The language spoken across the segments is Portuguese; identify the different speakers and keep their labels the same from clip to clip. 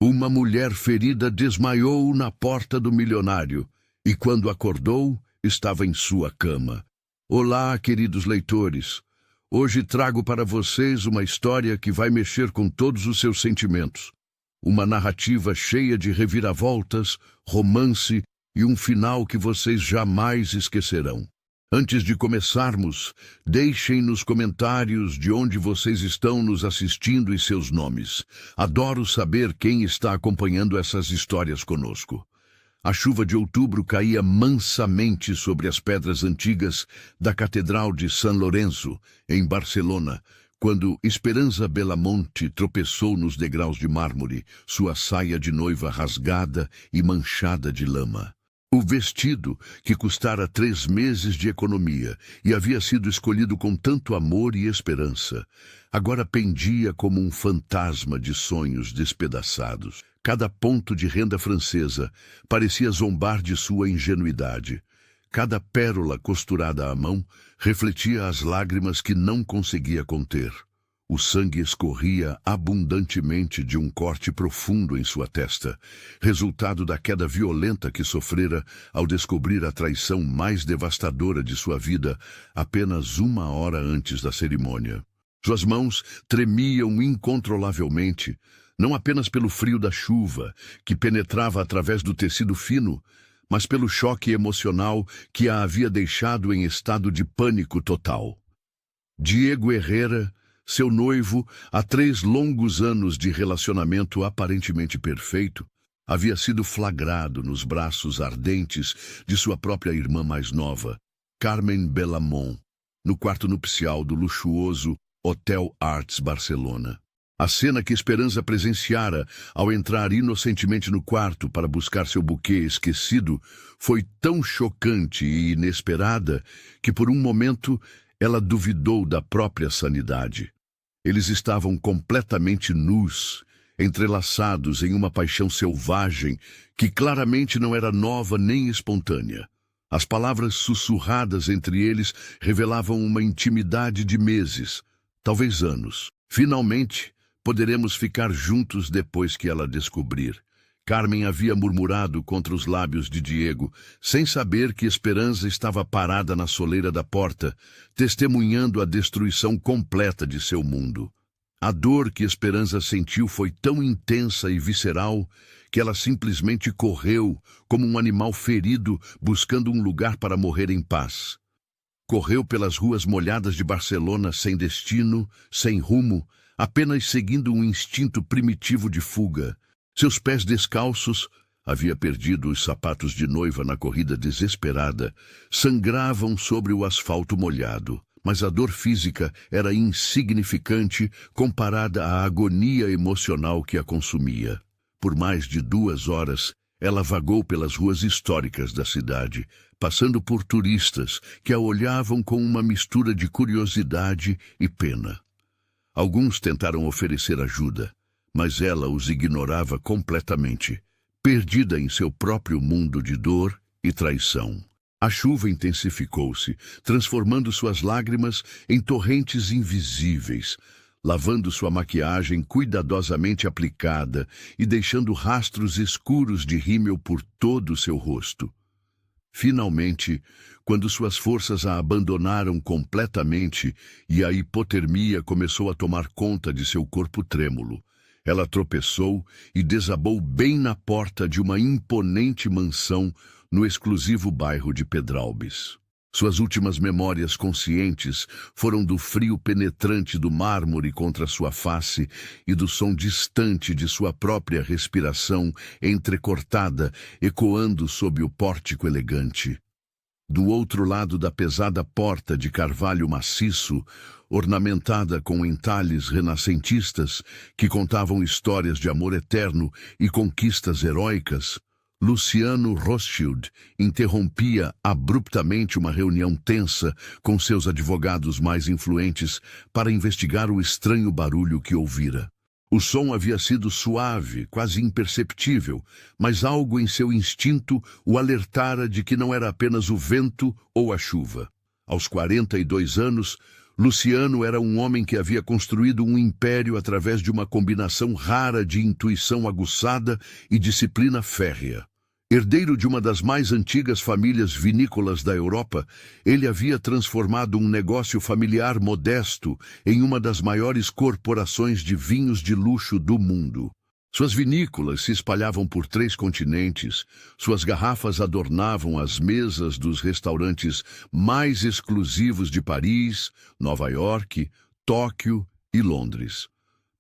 Speaker 1: Uma mulher ferida desmaiou na porta do milionário, e quando acordou, estava em sua cama. Olá, queridos leitores. Hoje trago para vocês uma história que vai mexer com todos os seus sentimentos. Uma narrativa cheia de reviravoltas, romance e um final que vocês jamais esquecerão. Antes de começarmos, deixem nos comentários de onde vocês estão nos assistindo e seus nomes. Adoro saber quem está acompanhando essas histórias conosco. A chuva de outubro caía mansamente sobre as pedras antigas da Catedral de San Lorenzo, em Barcelona, quando Esperanza Belamonte tropeçou nos degraus de mármore, sua saia de noiva rasgada e manchada de lama. O vestido, que custara 3 meses de economia e havia sido escolhido com tanto amor e esperança, agora pendia como um fantasma de sonhos despedaçados. Cada ponto de renda francesa parecia zombar de sua ingenuidade. Cada pérola costurada à mão refletia as lágrimas que não conseguia conter. O sangue escorria abundantemente de um corte profundo em sua testa, resultado da queda violenta que sofrera ao descobrir a traição mais devastadora de sua vida apenas 1 hora antes da cerimônia. Suas mãos tremiam incontrolavelmente, não apenas pelo frio da chuva, que penetrava através do tecido fino, mas pelo choque emocional que a havia deixado em estado de pânico total. Diego Herrera, seu noivo, há 3 longos anos de relacionamento aparentemente perfeito, havia sido flagrado nos braços ardentes de sua própria irmã mais nova, Carmen Belamont, no quarto nupcial do luxuoso Hotel Arts Barcelona. A cena que Esperanza presenciara ao entrar inocentemente no quarto para buscar seu buquê esquecido foi tão chocante e inesperada que por um momento ela duvidou da própria sanidade. Eles estavam completamente nus, entrelaçados em uma paixão selvagem que claramente não era nova nem espontânea. As palavras sussurradas entre eles revelavam uma intimidade de meses, talvez anos. Finalmente, poderemos ficar juntos depois que ela descobrir. Carmen havia murmurado contra os lábios de Diego, sem saber que Esperanza estava parada na soleira da porta, testemunhando a destruição completa de seu mundo. A dor que Esperanza sentiu foi tão intensa e visceral que ela simplesmente correu, como um animal ferido, buscando um lugar para morrer em paz. Correu pelas ruas molhadas de Barcelona sem destino, sem rumo, apenas seguindo um instinto primitivo de fuga. Seus pés descalços, havia perdido os sapatos de noiva na corrida desesperada, sangravam sobre o asfalto molhado, mas a dor física era insignificante comparada à agonia emocional que a consumia. Por mais de 2 horas, ela vagou pelas ruas históricas da cidade, passando por turistas que a olhavam com uma mistura de curiosidade e pena. Alguns tentaram oferecer ajuda, mas ela os ignorava completamente, perdida em seu próprio mundo de dor e traição. A chuva intensificou-se, transformando suas lágrimas em torrentes invisíveis, lavando sua maquiagem cuidadosamente aplicada e deixando rastros escuros de rímel por todo o seu rosto. Finalmente, quando suas forças a abandonaram completamente e a hipotermia começou a tomar conta de seu corpo trêmulo, ela tropeçou e desabou bem na porta de uma imponente mansão no exclusivo bairro de Pedralbes. Suas últimas memórias conscientes foram do frio penetrante do mármore contra sua face e do som distante de sua própria respiração entrecortada, ecoando sob o pórtico elegante. Do outro lado da pesada porta de carvalho maciço, ornamentada com entalhes renascentistas que contavam histórias de amor eterno e conquistas heróicas, Luciano Rothschild interrompia abruptamente uma reunião tensa com seus advogados mais influentes para investigar o estranho barulho que ouvira. O som havia sido suave, quase imperceptível, mas algo em seu instinto o alertara de que não era apenas o vento ou a chuva. Aos 42 anos, Luciano era um homem que havia construído um império através de uma combinação rara de intuição aguçada e disciplina férrea. Herdeiro de uma das mais antigas famílias vinícolas da Europa, ele havia transformado um negócio familiar modesto em uma das maiores corporações de vinhos de luxo do mundo. Suas vinícolas se espalhavam por 3 continentes, suas garrafas adornavam as mesas dos restaurantes mais exclusivos de Paris, Nova York, Tóquio e Londres.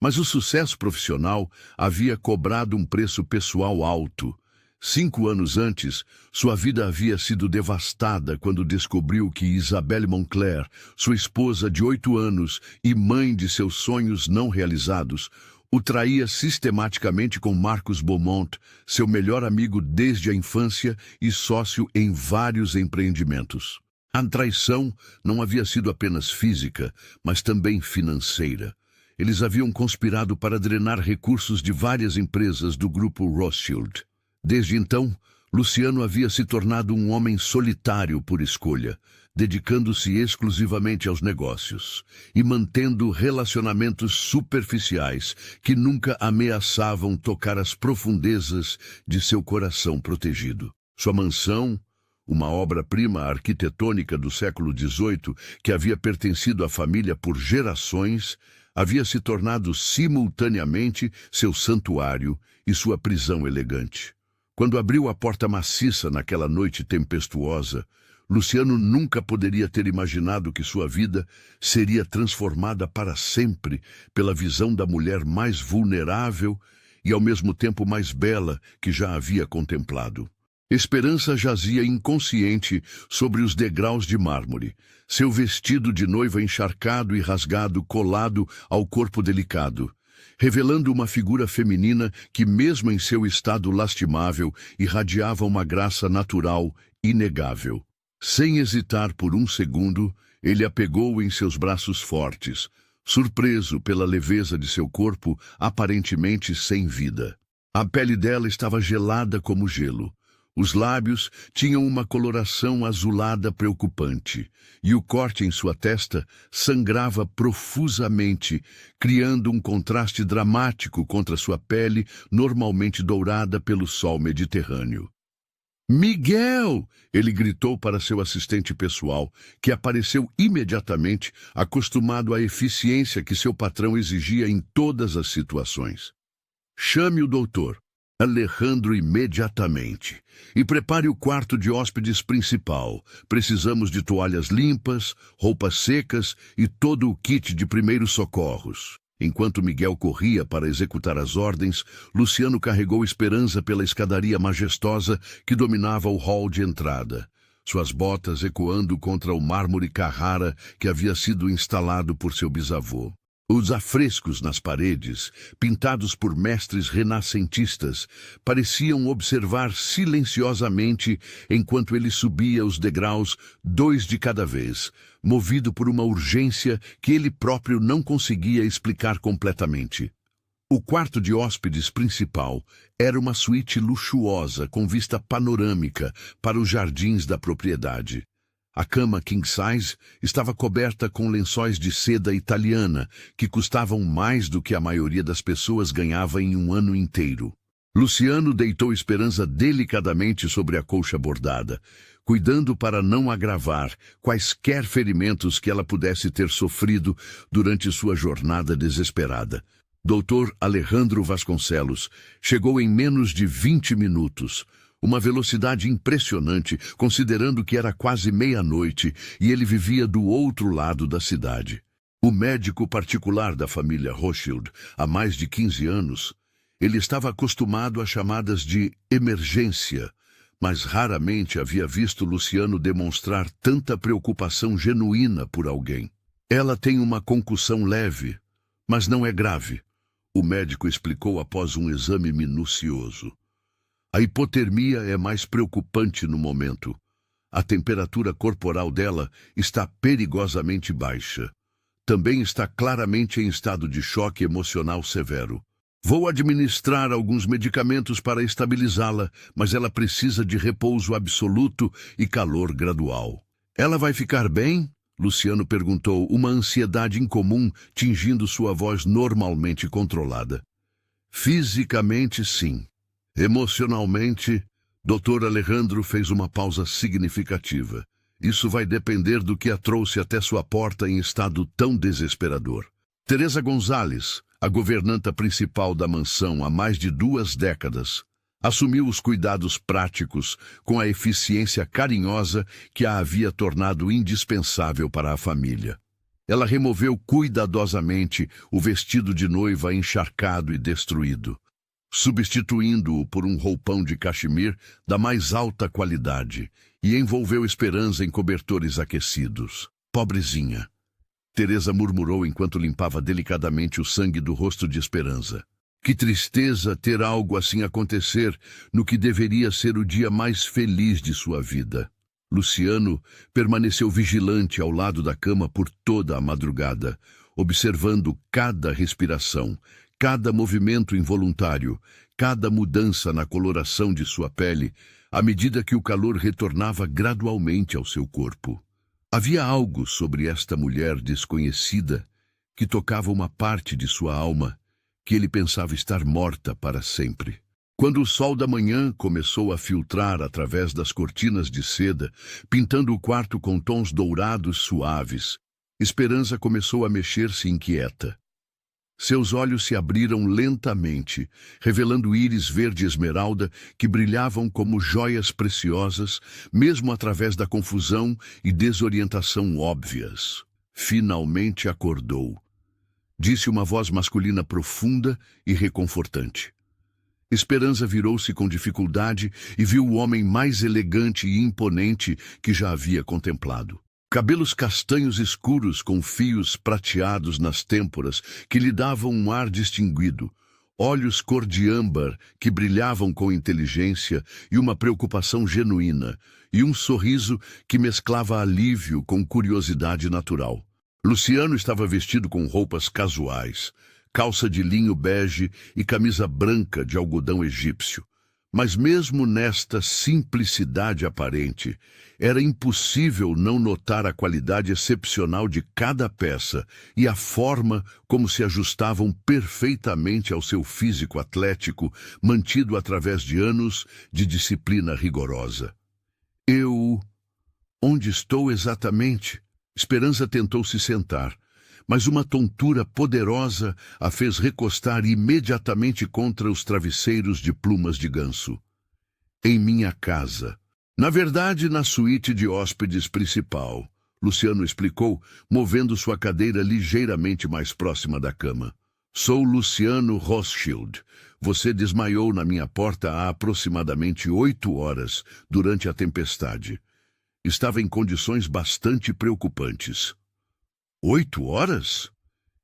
Speaker 1: Mas o sucesso profissional havia cobrado um preço pessoal alto. 5 anos antes, sua vida havia sido devastada quando descobriu que Isabelle Moncler, sua esposa de 8 anos e mãe de seus sonhos não realizados, o traía sistematicamente com Marcos Beaumont, seu melhor amigo desde a infância e sócio em vários empreendimentos. A traição não havia sido apenas física, mas também financeira. Eles haviam conspirado para drenar recursos de várias empresas do grupo Rothschild. Desde então, Luciano havia se tornado um homem solitário por escolha, dedicando-se exclusivamente aos negócios e mantendo relacionamentos superficiais que nunca ameaçavam tocar as profundezas de seu coração protegido. Sua mansão, uma obra-prima arquitetônica do século XVIII que havia pertencido à família por gerações, havia se tornado simultaneamente seu santuário e sua prisão elegante. Quando abriu a porta maciça naquela noite tempestuosa, Luciano nunca poderia ter imaginado que sua vida seria transformada para sempre pela visão da mulher mais vulnerável e ao mesmo tempo mais bela que já havia contemplado. Esperança jazia inconsciente sobre os degraus de mármore, seu vestido de noiva encharcado e rasgado colado ao corpo delicado, revelando uma figura feminina que, mesmo em seu estado lastimável, irradiava uma graça natural inegável. Sem hesitar por um segundo, ele a pegou em seus braços fortes, surpreso pela leveza de seu corpo aparentemente sem vida. A pele dela estava gelada como gelo. Os lábios tinham uma coloração azulada preocupante, e o corte em sua testa sangrava profusamente, criando um contraste dramático contra sua pele normalmente dourada pelo sol mediterrâneo. «Miguel!» ele gritou para seu assistente pessoal, que apareceu imediatamente, acostumado à eficiência que seu patrão exigia em todas as situações. «Chame o doutor Alejandro imediatamente e prepare o quarto de hóspedes principal. Precisamos de toalhas limpas, roupas secas e todo o kit de primeiros socorros». Enquanto Miguel corria para executar as ordens, Luciano carregou Esperança pela escadaria majestosa que dominava o hall de entrada, suas botas ecoando contra o mármore Carrara que havia sido instalado por seu bisavô. Os afrescos nas paredes, pintados por mestres renascentistas, pareciam observar silenciosamente enquanto ele subia os degraus 2 de cada vez, movido por uma urgência que ele próprio não conseguia explicar completamente. O quarto de hóspedes principal era uma suíte luxuosa com vista panorâmica para os jardins da propriedade. A cama king size estava coberta com lençóis de seda italiana, que custavam mais do que a maioria das pessoas ganhava em um ano inteiro. Luciano deitou Esperança delicadamente sobre a colcha bordada, cuidando para não agravar quaisquer ferimentos que ela pudesse ter sofrido durante sua jornada desesperada. Dr. Alejandro Vasconcelos chegou em menos de 20 minutos, uma velocidade impressionante, considerando que era quase meia-noite e ele vivia do outro lado da cidade. O médico particular da família Rothschild, há mais de 15 anos, ele estava acostumado a chamadas de emergência, mas raramente havia visto Luciano demonstrar tanta preocupação genuína por alguém. Ela tem uma concussão leve, mas não é grave, o médico explicou após um exame minucioso. A hipotermia é mais preocupante no momento. A temperatura corporal dela está perigosamente baixa. Também está claramente em estado de choque emocional severo. Vou administrar alguns medicamentos para estabilizá-la, mas ela precisa de repouso absoluto e calor gradual. Ela vai ficar bem? Luciano perguntou, uma ansiedade incomum tingindo sua voz normalmente controlada. Fisicamente, sim. Emocionalmente, Dr. Alejandro fez uma pausa significativa. Isso vai depender do que a trouxe até sua porta em estado tão desesperador. Teresa Gonzalez, a governanta principal da mansão há mais de 2 décadas, assumiu os cuidados práticos com a eficiência carinhosa que a havia tornado indispensável para a família. Ela removeu cuidadosamente o vestido de noiva encharcado e destruído, substituindo-o por um roupão de cachemir da mais alta qualidade, e envolveu Esperança em cobertores aquecidos. Pobrezinha, Teresa murmurou enquanto limpava delicadamente o sangue do rosto de Esperança. Que tristeza ter algo assim acontecer no que deveria ser o dia mais feliz de sua vida. Luciano permaneceu vigilante ao lado da cama por toda a madrugada, observando cada respiração, cada movimento involuntário, cada mudança na coloração de sua pele, à medida que o calor retornava gradualmente ao seu corpo. Havia algo sobre esta mulher desconhecida que tocava uma parte de sua alma, que ele pensava estar morta para sempre. Quando o sol da manhã começou a filtrar através das cortinas de seda, pintando o quarto com tons dourados suaves, Esperança começou a mexer-se inquieta. Seus olhos se abriram lentamente, revelando íris verde esmeralda que brilhavam como joias preciosas, mesmo através da confusão e desorientação óbvias. Finalmente acordou, disse uma voz masculina profunda e reconfortante. Esperança virou-se com dificuldade e viu o homem mais elegante e imponente que já havia contemplado. Cabelos castanhos escuros com fios prateados nas têmporas que lhe davam um ar distinguido, olhos cor de âmbar que brilhavam com inteligência e uma preocupação genuína, e um sorriso que mesclava alívio com curiosidade natural. Luciano estava vestido com roupas casuais, calça de linho bege e camisa branca de algodão egípcio. Mas mesmo nesta simplicidade aparente, era impossível não notar a qualidade excepcional de cada peça e a forma como se ajustavam perfeitamente ao seu físico atlético, mantido através de anos de disciplina rigorosa. Onde estou exatamente? Esperança tentou se sentar, mas uma tontura poderosa a fez recostar imediatamente contra os travesseiros de plumas de ganso. Em minha casa. Na verdade, na suíte de hóspedes principal, Luciano explicou, movendo sua cadeira ligeiramente mais próxima da cama. Sou Luciano Rothschild. Você desmaiou na minha porta há aproximadamente 8 horas, durante a tempestade. Estava em condições bastante preocupantes. 8 horas?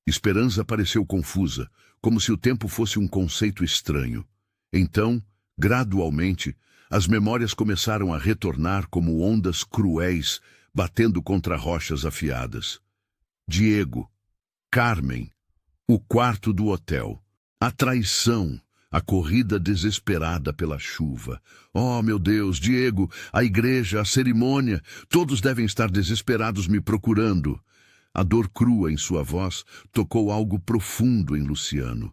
Speaker 1: Esperança pareceu confusa, como se o tempo fosse um conceito estranho. Então, gradualmente, as memórias começaram a retornar como ondas cruéis, batendo contra rochas afiadas. Diego, Carmen, o quarto do hotel, a traição, a corrida desesperada pela chuva. Oh, meu Deus, Diego, a igreja, a cerimônia, todos devem estar desesperados me procurando. A dor crua em sua voz tocou algo profundo em Luciano.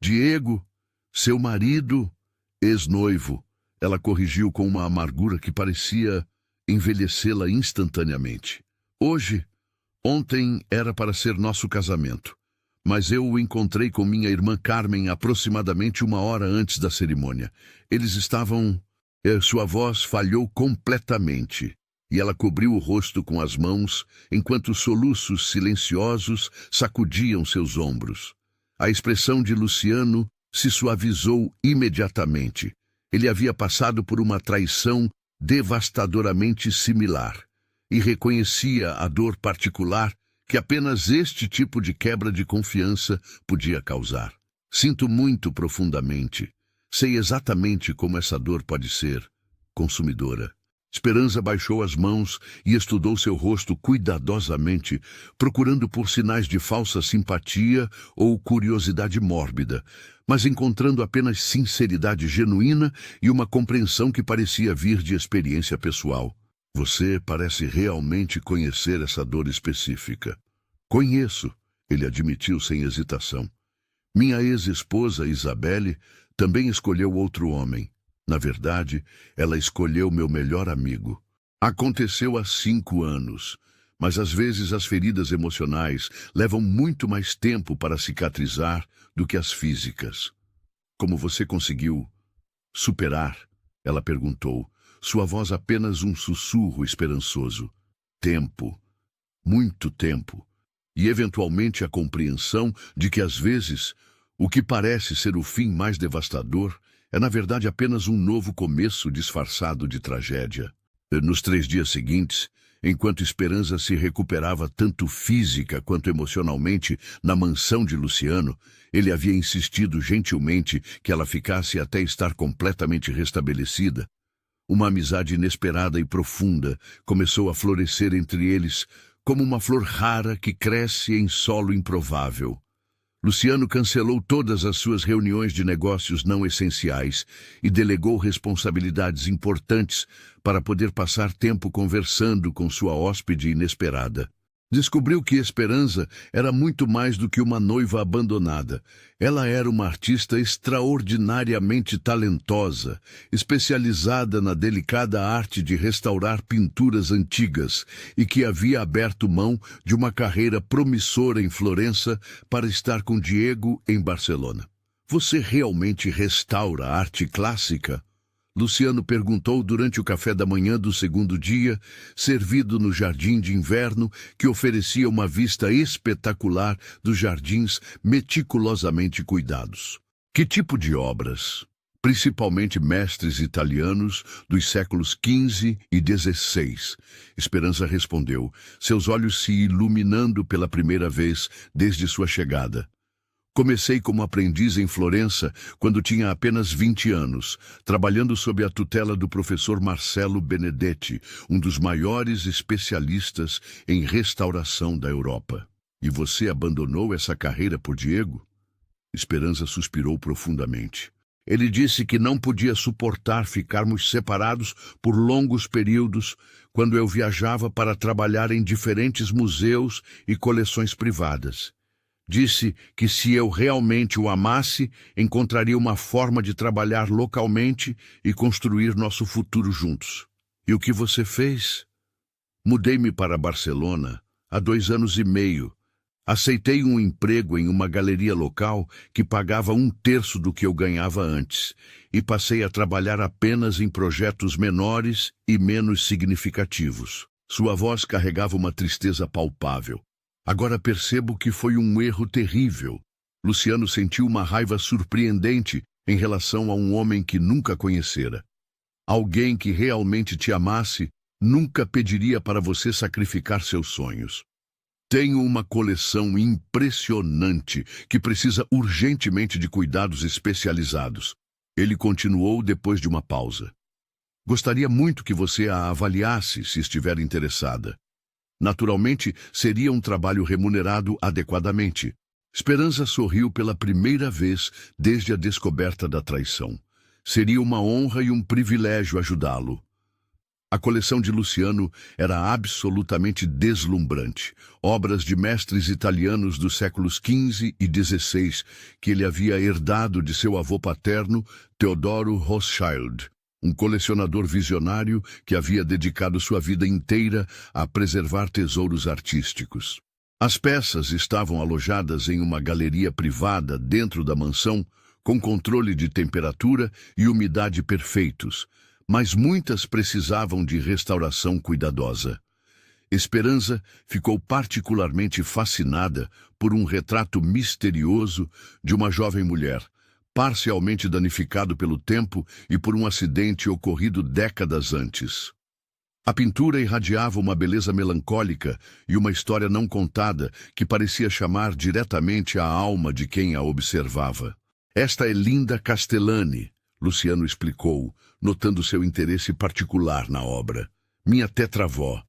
Speaker 1: Diego, seu marido, ex-noivo, ela corrigiu com uma amargura que parecia envelhecê-la instantaneamente. Ontem era para ser nosso casamento, mas eu o encontrei com minha irmã Carmen aproximadamente 1 hora antes da cerimônia. Eles estavam... Sua voz falhou completamente, e ela cobriu o rosto com as mãos, enquanto soluços silenciosos sacudiam seus ombros. A expressão de Luciano se suavizou imediatamente. Ele havia passado por uma traição devastadoramente similar, e reconhecia a dor particular que apenas este tipo de quebra de confiança podia causar. Sinto muito profundamente. Sei exatamente como essa dor pode ser consumidora. Esperança baixou as mãos e estudou seu rosto cuidadosamente, procurando por sinais de falsa simpatia ou curiosidade mórbida, mas encontrando apenas sinceridade genuína e uma compreensão que parecia vir de experiência pessoal. Você parece realmente conhecer essa dor específica. Conheço, ele admitiu sem hesitação. Minha ex-esposa, Isabelle, também escolheu outro homem. Na verdade, ela escolheu meu melhor amigo. Aconteceu há 5 anos, mas às vezes as feridas emocionais levam muito mais tempo para cicatrizar do que as físicas. Como você conseguiu superar? Ela perguntou, sua voz apenas um sussurro esperançoso. Tempo. Muito tempo. E eventualmente a compreensão de que às vezes o que parece ser o fim mais devastador é na verdade apenas um novo começo disfarçado de tragédia. Nos 3 dias seguintes, enquanto Esperança se recuperava tanto física quanto emocionalmente na mansão de Luciano, ele havia insistido gentilmente que ela ficasse até estar completamente restabelecida. Uma amizade inesperada e profunda começou a florescer entre eles, como uma flor rara que cresce em solo improvável. Luciano cancelou todas as suas reuniões de negócios não essenciais e delegou responsabilidades importantes para poder passar tempo conversando com sua hóspede inesperada. Descobriu que Esperança era muito mais do que uma noiva abandonada. Ela era uma artista extraordinariamente talentosa, especializada na delicada arte de restaurar pinturas antigas e que havia aberto mão de uma carreira promissora em Florença para estar com Diego em Barcelona. Você realmente restaura a arte clássica? Luciano perguntou durante o café da manhã do segundo dia, servido no jardim de inverno, que oferecia uma vista espetacular dos jardins meticulosamente cuidados. Que tipo de obras? Principalmente mestres italianos dos séculos XV e XVI. Esperança respondeu, seus olhos se iluminando pela primeira vez desde sua chegada. Comecei como aprendiz em Florença quando tinha apenas 20 anos, trabalhando sob a tutela do professor Marcello Benedetti, um dos maiores especialistas em restauração da Europa. E você abandonou essa carreira por Diego? Esperança suspirou profundamente. Ele disse que não podia suportar ficarmos separados por longos períodos quando eu viajava para trabalhar em diferentes museus e coleções privadas. Disse que se eu realmente o amasse, encontraria uma forma de trabalhar localmente e construir nosso futuro juntos. E o que você fez? Mudei-me para Barcelona há 2 anos e meio. Aceitei um emprego em uma galeria local que pagava 1/3 do que eu ganhava antes e passei a trabalhar apenas em projetos menores e menos significativos. Sua voz carregava uma tristeza palpável. Agora percebo que foi um erro terrível. Luciano sentiu uma raiva surpreendente em relação a um homem que nunca conhecera. Alguém que realmente te amasse nunca pediria para você sacrificar seus sonhos. Tenho uma coleção impressionante que precisa urgentemente de cuidados especializados. Ele continuou depois de uma pausa. Gostaria muito que você a avaliasse se estiver interessada. Naturalmente, seria um trabalho remunerado adequadamente. Esperança sorriu pela primeira vez desde a descoberta da traição. Seria uma honra e um privilégio ajudá-lo. A coleção de Luciano era absolutamente deslumbrante. Obras de mestres italianos dos séculos XV e XVI que ele havia herdado de seu avô paterno, Teodoro Rothschild, um colecionador visionário que havia dedicado sua vida inteira a preservar tesouros artísticos. As peças estavam alojadas em uma galeria privada dentro da mansão, com controle de temperatura e umidade perfeitos, mas muitas precisavam de restauração cuidadosa. Esperança ficou particularmente fascinada por um retrato misterioso de uma jovem mulher, parcialmente danificado pelo tempo e por um acidente ocorrido décadas antes. A pintura irradiava uma beleza melancólica e uma história não contada que parecia chamar diretamente a alma de quem a observava. Esta é Linda Castellani, Luciano explicou, notando seu interesse particular na obra. Minha tetravó.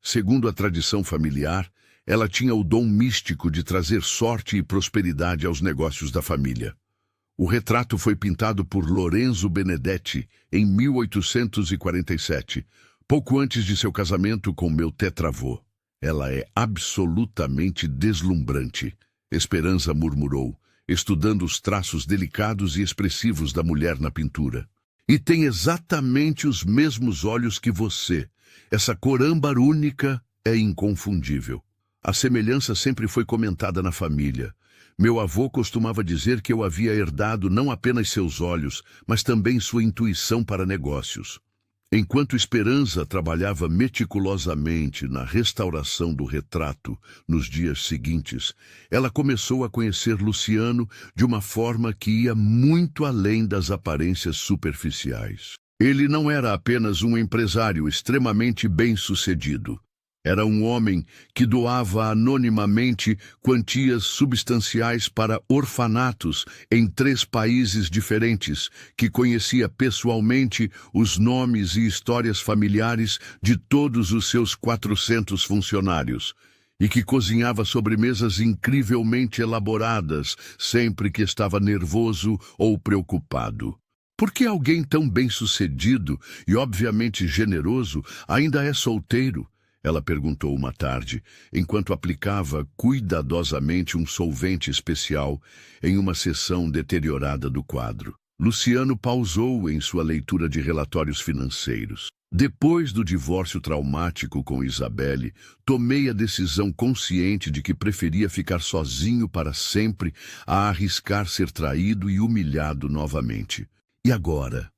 Speaker 1: Segundo a tradição familiar, ela tinha o dom místico de trazer sorte e prosperidade aos negócios da família. O retrato foi pintado por Lorenzo Benedetti em 1847, Pouco antes de seu casamento com meu tetravô. Ela é absolutamente deslumbrante, Esperança murmurou, estudando os traços delicados e expressivos da mulher na pintura. E tem exatamente os mesmos olhos que você. Essa cor âmbar única é inconfundível. A semelhança sempre foi comentada na família. Meu avô costumava dizer que eu havia herdado não apenas seus olhos, mas também sua intuição para negócios. Enquanto Esperança trabalhava meticulosamente na restauração do retrato nos dias seguintes, ela começou a conhecer Luciano de uma forma que ia muito além das aparências superficiais. Ele não era apenas um empresário extremamente bem-sucedido. Era um homem que doava anonimamente quantias substanciais para orfanatos em 3 países diferentes, que conhecia pessoalmente os nomes e histórias familiares de todos os seus 400 funcionários, e que cozinhava sobremesas incrivelmente elaboradas sempre que estava nervoso ou preocupado. Por que alguém tão bem-sucedido e obviamente generoso ainda é solteiro? Ela perguntou uma tarde, enquanto aplicava cuidadosamente um solvente especial em uma seção deteriorada do quadro. Luciano pausou em sua leitura de relatórios financeiros. Depois do divórcio traumático com Isabelle, tomei a decisão consciente de que preferia ficar sozinho para sempre a arriscar ser traído e humilhado novamente. E agora?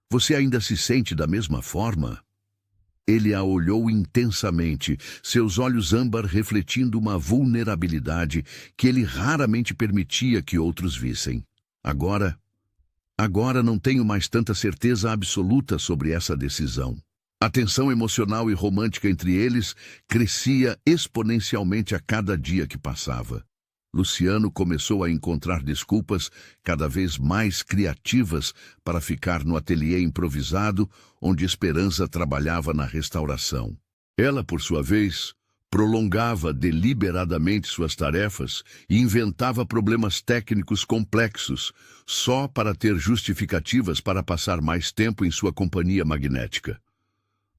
Speaker 1: Você ainda se sente da mesma forma? Ele a olhou intensamente, seus olhos âmbar refletindo uma vulnerabilidade que ele raramente permitia que outros vissem. Agora não tenho mais tanta certeza absoluta sobre essa decisão. A tensão emocional e romântica entre eles crescia exponencialmente a cada dia que passava. Luciano começou a encontrar desculpas cada vez mais criativas para ficar no ateliê improvisado onde Esperança trabalhava na restauração. Ela, por sua vez, prolongava deliberadamente suas tarefas e inventava problemas técnicos complexos só para ter justificativas para passar mais tempo em sua companhia magnética.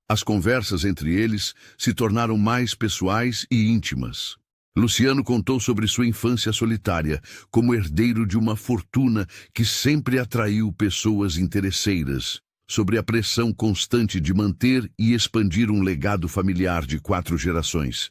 Speaker 1: As conversas entre eles se tornaram mais pessoais e íntimas. Luciano contou sobre sua infância solitária, como herdeiro de uma fortuna que sempre atraiu pessoas interesseiras, sobre a pressão constante de manter e expandir um legado familiar de 4 gerações,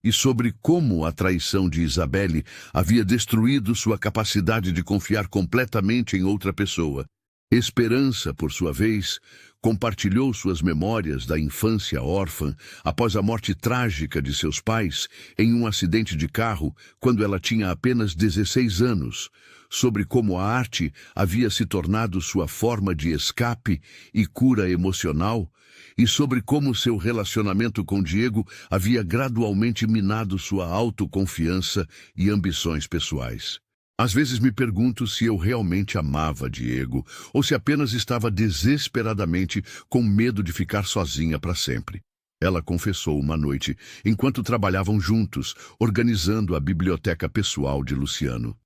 Speaker 1: e sobre como a traição de Isabelle havia destruído sua capacidade de confiar completamente em outra pessoa. Esperança, por sua vez, compartilhou suas memórias da infância órfã após a morte trágica de seus pais em um acidente de carro quando ela tinha apenas 16 anos, sobre como a arte havia se tornado sua forma de escape e cura emocional, e sobre como seu relacionamento com Diego havia gradualmente minado sua autoconfiança e ambições pessoais. Às vezes me pergunto se eu realmente amava Diego ou se apenas estava desesperadamente com medo de ficar sozinha para sempre. Ela confessou uma noite, enquanto trabalhavam juntos, organizando a biblioteca pessoal de Luciano.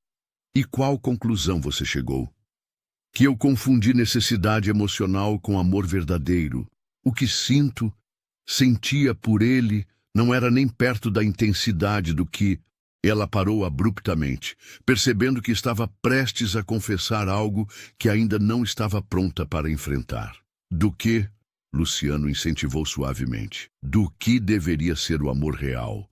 Speaker 1: E qual conclusão você chegou? Que eu confundi necessidade emocional com amor verdadeiro. O que sentia por ele, não era nem perto da intensidade do que... Ela parou abruptamente, percebendo que estava prestes a confessar algo que ainda não estava pronta para enfrentar. Do que? Luciano incentivou suavemente. Do que deveria ser o amor real?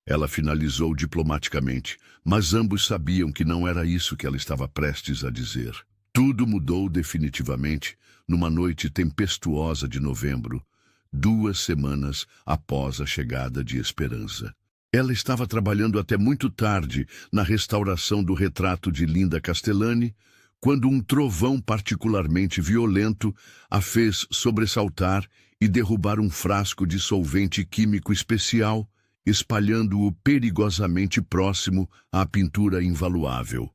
Speaker 1: Ela finalizou diplomaticamente, mas ambos sabiam que não era isso que ela estava prestes a dizer. Tudo mudou definitivamente numa noite tempestuosa de novembro, 2 semanas após a chegada de Esperança. Ela estava trabalhando até muito tarde na restauração do retrato de Linda Castellani, quando um trovão particularmente violento a fez sobressaltar e derrubar um frasco de solvente químico especial, espalhando-o perigosamente próximo à pintura invaluável.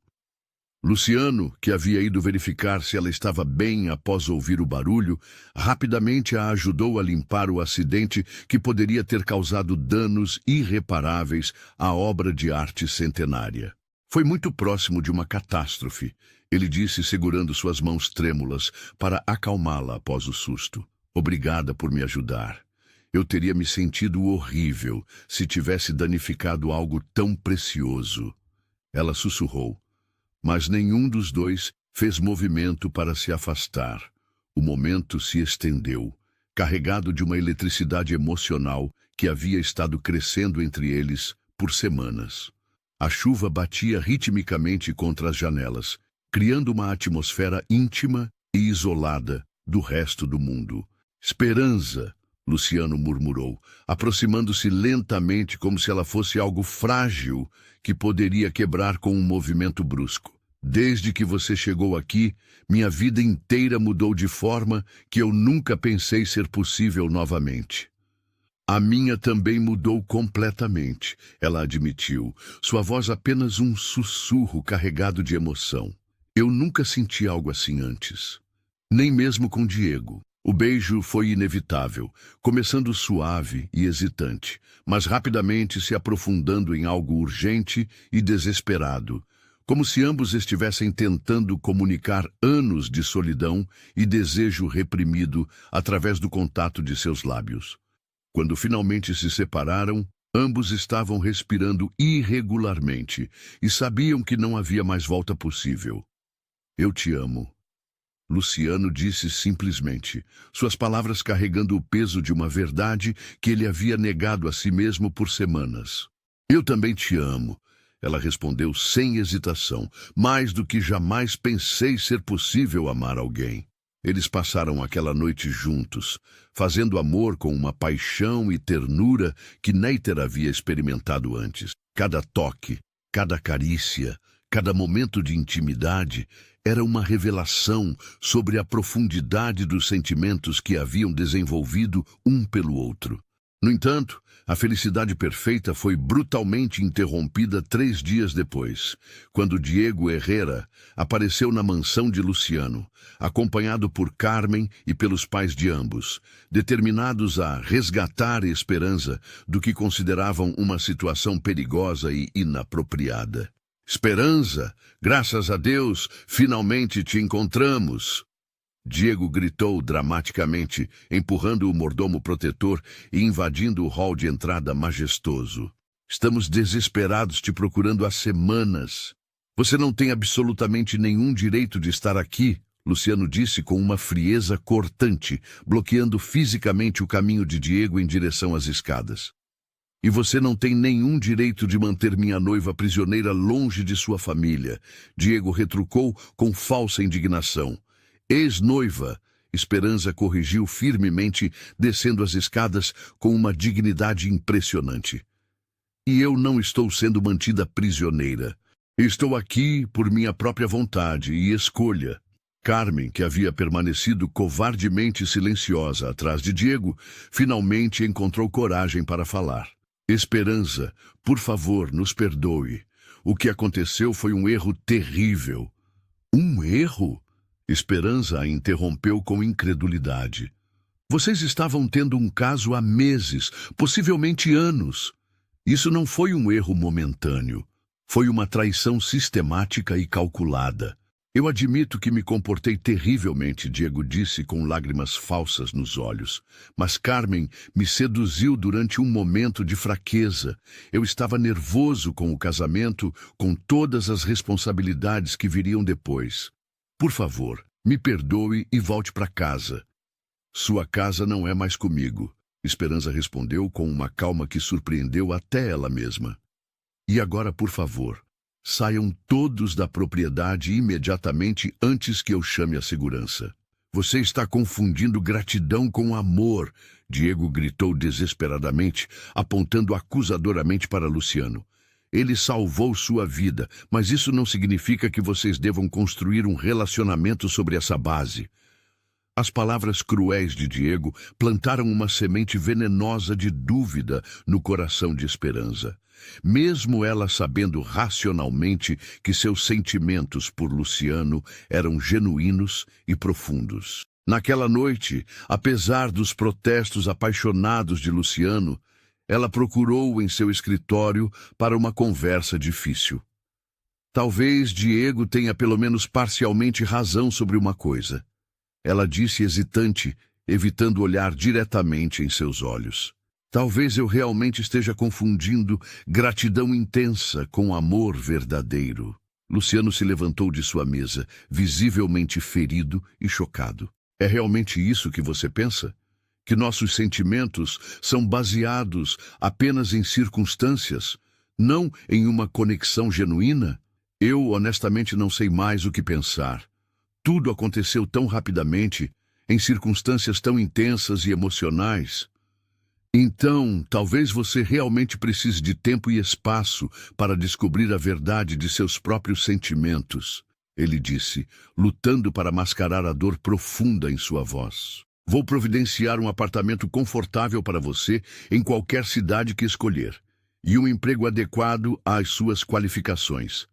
Speaker 1: Luciano, que havia ido verificar se ela estava bem após ouvir o barulho, rapidamente a ajudou a limpar o acidente que poderia ter causado danos irreparáveis à obra de arte centenária. Foi muito próximo de uma catástrofe, ele disse segurando suas mãos trêmulas para acalmá-la após o susto. Obrigada por me ajudar. Eu teria me sentido horrível se tivesse danificado algo tão precioso. Ela sussurrou, mas nenhum dos dois fez movimento para se afastar. O momento se estendeu, carregado de uma eletricidade emocional que havia estado crescendo entre eles por semanas. A chuva batia ritmicamente contra as janelas, criando uma atmosfera íntima e isolada do resto do mundo. Esperança, Luciano murmurou, aproximando-se lentamente como se ela fosse algo frágil que poderia quebrar com um movimento brusco. Desde que você chegou aqui, minha vida inteira mudou de forma que eu nunca pensei ser possível novamente. A minha também mudou completamente, ela admitiu, sua voz apenas um sussurro carregado de emoção. Eu nunca senti algo assim antes, nem mesmo com Diego. O beijo foi inevitável, começando suave e hesitante, mas rapidamente se aprofundando em algo urgente e desesperado, como se ambos estivessem tentando comunicar anos de solidão e desejo reprimido através do contato de seus lábios. Quando finalmente se separaram, ambos estavam respirando irregularmente e sabiam que não havia mais volta possível. Eu te amo. Luciano disse simplesmente, suas palavras carregando o peso de uma verdade que ele havia negado a si mesmo por semanas. Eu também te amo, ela respondeu sem hesitação, mais do que jamais pensei ser possível amar alguém. Eles passaram aquela noite juntos, fazendo amor com uma paixão e ternura que Neiter havia experimentado antes. Cada toque, cada carícia, cada momento de intimidade era uma revelação sobre a profundidade dos sentimentos que haviam desenvolvido um pelo outro. No entanto, a felicidade perfeita foi brutalmente interrompida 3 dias depois, quando Diego Herrera apareceu na mansão de Luciano, acompanhado por Carmen e pelos pais de ambos, determinados a resgatar a Esperança do que consideravam uma situação perigosa e inapropriada. Esperança, graças a Deus, finalmente te encontramos! Diego gritou dramaticamente, empurrando o mordomo protetor e invadindo o hall de entrada majestoso. Estamos desesperados te procurando há semanas. Você não tem absolutamente nenhum direito de estar aqui, Luciano disse com uma frieza cortante, bloqueando fisicamente o caminho de Diego em direção às escadas. E você não tem nenhum direito de manter minha noiva prisioneira longe de sua família, Diego retrucou com falsa indignação. Ex-noiva, Esperança corrigiu firmemente, descendo as escadas com uma dignidade impressionante. E eu não estou sendo mantida prisioneira. Estou aqui por minha própria vontade e escolha. Carmen, que havia permanecido covardemente silenciosa atrás de Diego, finalmente encontrou coragem para falar. Esperança, por favor, nos perdoe. O que aconteceu foi um erro terrível. Um erro? Esperança a interrompeu com incredulidade. Vocês estavam tendo um caso há meses, possivelmente anos. Isso não foi um erro momentâneo. Foi uma traição sistemática e calculada. Eu admito que me comportei terrivelmente, Diego disse com lágrimas falsas nos olhos. Mas Carmen me seduziu durante um momento de fraqueza. Eu estava nervoso com o casamento, com todas as responsabilidades que viriam depois. Por favor, me perdoe e volte para casa. Sua casa não é mais comigo, Esperança respondeu com uma calma que surpreendeu até ela mesma. E agora, por favor, saiam todos da propriedade imediatamente antes que eu chame a segurança. Você está confundindo gratidão com amor, Diego gritou desesperadamente, apontando acusadoramente para Luciano. Ele salvou sua vida, mas isso não significa que vocês devam construir um relacionamento sobre essa base. As palavras cruéis de Diego plantaram uma semente venenosa de dúvida no coração de Esperança. Mesmo ela sabendo racionalmente que seus sentimentos por Luciano eram genuínos e profundos. Naquela noite, apesar dos protestos apaixonados de Luciano, ela procurou em seu escritório para uma conversa difícil. Talvez Diego tenha pelo menos parcialmente razão sobre uma coisa. Ela disse hesitante evitando olhar diretamente em seus olhos. Talvez eu realmente esteja confundindo gratidão intensa com amor verdadeiro. Luciano se levantou de sua mesa, visivelmente ferido e chocado. É realmente isso que você pensa? Que nossos sentimentos são baseados apenas em circunstâncias, não em uma conexão genuína? Eu, honestamente, não sei mais o que pensar. Tudo aconteceu tão rapidamente, em circunstâncias tão intensas e emocionais. Então, talvez você realmente precise de tempo e espaço para descobrir a verdade de seus próprios sentimentos, ele disse, lutando para mascarar a dor profunda em sua voz. Vou providenciar um apartamento confortável para você em qualquer cidade que escolher, e um emprego adequado às suas qualificações.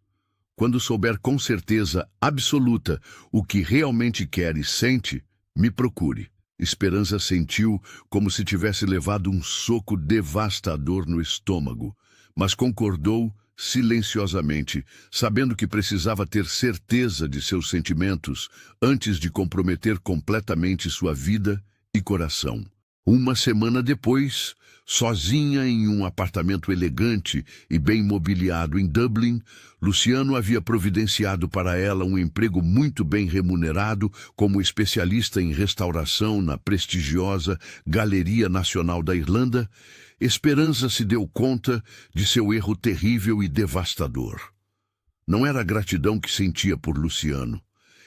Speaker 1: Quando souber com certeza absoluta o que realmente quer e sente, me procure. Esperança sentiu como se tivesse levado um soco devastador no estômago, mas concordou silenciosamente, sabendo que precisava ter certeza de seus sentimentos antes de comprometer completamente sua vida e coração. Uma semana depois, sozinha em um apartamento elegante e bem mobiliado em Dublin, Luciano havia providenciado para ela um emprego muito bem remunerado como especialista em restauração na prestigiosa Galeria Nacional da Irlanda. Esperança se deu conta de seu erro terrível e devastador. Não era a gratidão que sentia por Luciano.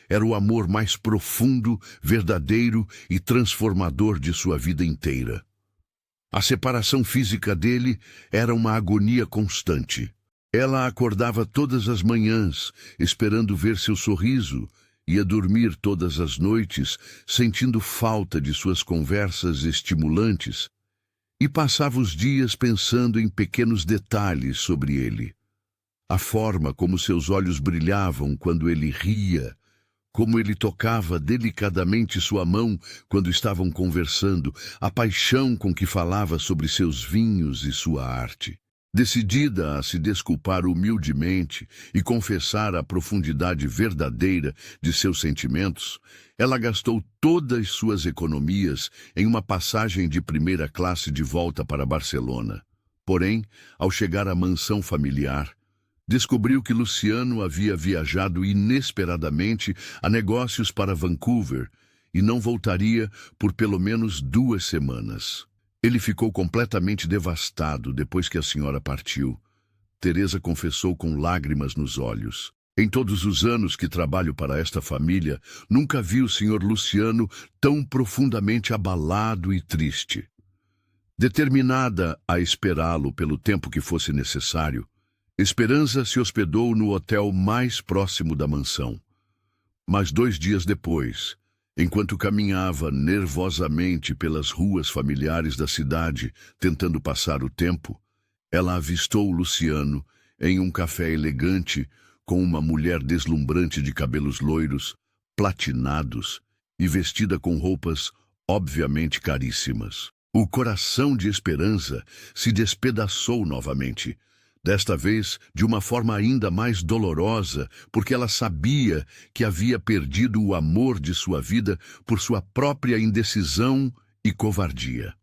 Speaker 1: Era o amor mais profundo, verdadeiro e transformador de sua vida inteira. A separação física dele era uma agonia constante. Ela acordava todas as manhãs, esperando ver seu sorriso, ia dormir todas as noites, sentindo falta de suas conversas estimulantes, e passava os dias pensando em pequenos detalhes sobre ele. A forma como seus olhos brilhavam quando ele ria, como ele tocava delicadamente sua mão quando estavam conversando, a paixão com que falava sobre seus vinhos e sua arte. Decidida a se desculpar humildemente e confessar a profundidade verdadeira de seus sentimentos, ela gastou todas suas economias em uma passagem de primeira classe de volta para Barcelona. Porém, ao chegar à mansão familiar, descobriu que Luciano havia viajado inesperadamente a negócios para Vancouver e não voltaria por pelo menos 2 semanas. Ele ficou completamente devastado depois que a senhora partiu. Teresa confessou com lágrimas nos olhos. Em todos os anos que trabalho para esta família, nunca vi o Sr. Luciano tão profundamente abalado e triste. Determinada a esperá-lo pelo tempo que fosse necessário, Esperança se hospedou no hotel mais próximo da mansão. Mas 2 dias depois, enquanto caminhava nervosamente pelas ruas familiares da cidade, tentando passar o tempo, ela avistou Luciano em um café elegante com uma mulher deslumbrante de cabelos loiros, platinados e vestida com roupas obviamente caríssimas. O coração de Esperança se despedaçou novamente, desta vez de uma forma ainda mais dolorosa, porque ela sabia que havia perdido o amor de sua vida por sua própria indecisão e covardia.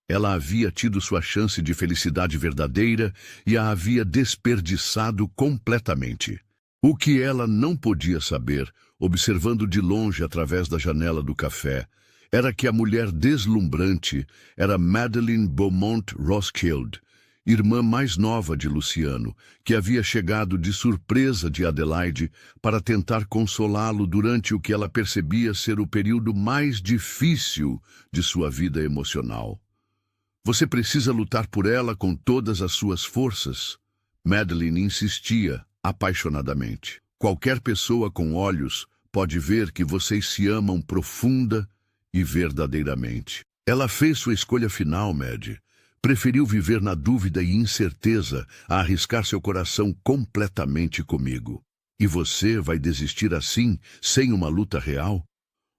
Speaker 1: Ela havia tido sua chance de felicidade verdadeira e a havia desperdiçado completamente. O que ela não podia saber, observando de longe através da janela do café, era que a mulher deslumbrante era Madeleine Beaumont Roskilde, irmã mais nova de Luciano, que havia chegado de surpresa de Adelaide para tentar consolá-lo durante o que ela percebia ser o período mais difícil de sua vida emocional. Você precisa lutar por ela com todas as suas forças, Madeleine insistia apaixonadamente. Qualquer pessoa com olhos pode ver que vocês se amam profunda e verdadeiramente. Ela fez sua escolha final, Mad. Preferiu viver na dúvida e incerteza a arriscar seu coração completamente comigo. E você vai desistir assim, sem uma luta real?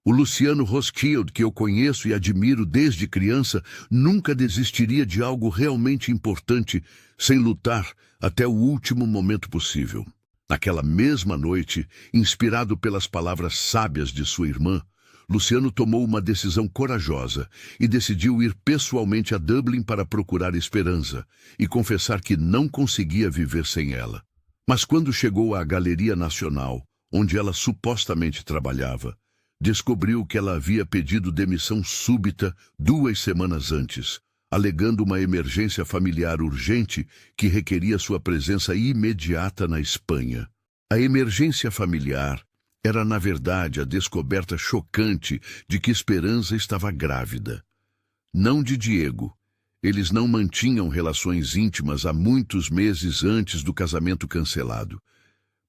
Speaker 1: O Luciano Roskilde, que eu conheço e admiro desde criança, nunca desistiria de algo realmente importante sem lutar até o último momento possível. Naquela mesma noite, inspirado pelas palavras sábias de sua irmã, Luciano tomou uma decisão corajosa e decidiu ir pessoalmente a Dublin para procurar Esperança e confessar que não conseguia viver sem ela. Mas quando chegou à Galeria Nacional, onde ela supostamente trabalhava, descobriu que ela havia pedido demissão súbita 2 semanas antes, alegando uma emergência familiar urgente que requeria sua presença imediata na Espanha. A emergência familiar era, na verdade, a descoberta chocante de que Esperança estava grávida. Não de Diego. Eles não mantinham relações íntimas há muitos meses antes do casamento cancelado,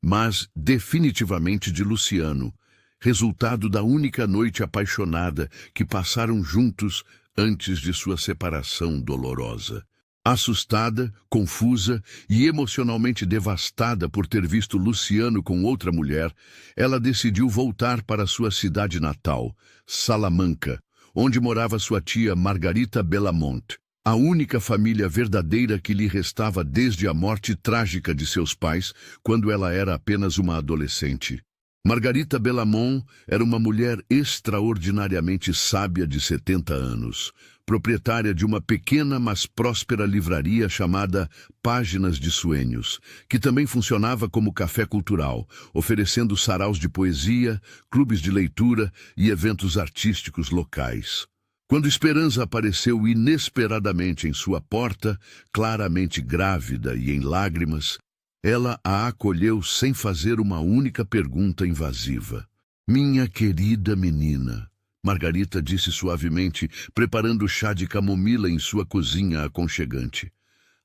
Speaker 1: mas definitivamente de Luciano, resultado da única noite apaixonada que passaram juntos antes de sua separação dolorosa. Assustada, confusa e emocionalmente devastada por ter visto Luciano com outra mulher, ela decidiu voltar para sua cidade natal, Salamanca, onde morava sua tia Margarita Bellamont, a única família verdadeira que lhe restava desde a morte trágica de seus pais, quando ela era apenas uma adolescente. Margarita Bellamont era uma mulher extraordinariamente sábia de 70 anos, proprietária de uma pequena mas próspera livraria chamada Páginas de Sueños, que também funcionava como café cultural, oferecendo saraus de poesia, clubes de leitura e eventos artísticos locais. Quando Esperança apareceu inesperadamente em sua porta, claramente grávida e em lágrimas, ela a acolheu sem fazer uma única pergunta invasiva. "Minha querida menina", Margarita disse suavemente, preparando chá de camomila em sua cozinha aconchegante.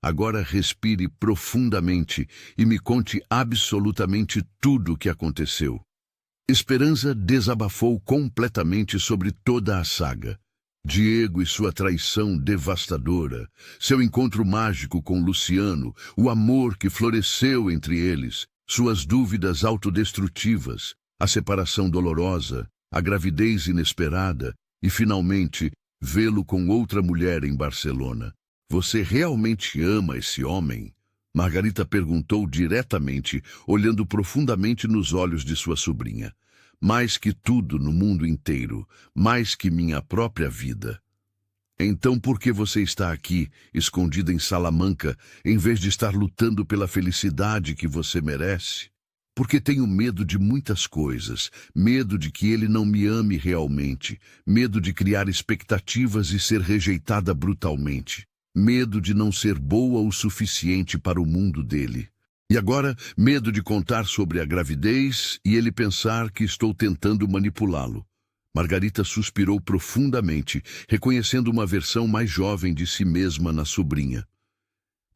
Speaker 1: "Agora respire profundamente e me conte absolutamente tudo o que aconteceu." Esperança desabafou completamente sobre toda a saga. Diego e sua traição devastadora, seu encontro mágico com Luciano, o amor que floresceu entre eles, suas dúvidas autodestrutivas, a separação dolorosa, a gravidez inesperada e, finalmente, vê-lo com outra mulher em Barcelona. "Você realmente ama esse homem?" Margarita perguntou diretamente, olhando profundamente nos olhos de sua sobrinha. "Mais que tudo no mundo inteiro, mais que minha própria vida." "Então por que você está aqui, escondida em Salamanca, em vez de estar lutando pela felicidade que você merece?" "Porque tenho medo de muitas coisas, medo de que ele não me ame realmente, medo de criar expectativas e ser rejeitada brutalmente, medo de não ser boa o suficiente para o mundo dele. E agora, medo de contar sobre a gravidez e ele pensar que estou tentando manipulá-lo." Margarita suspirou profundamente, reconhecendo uma versão mais jovem de si mesma na sobrinha.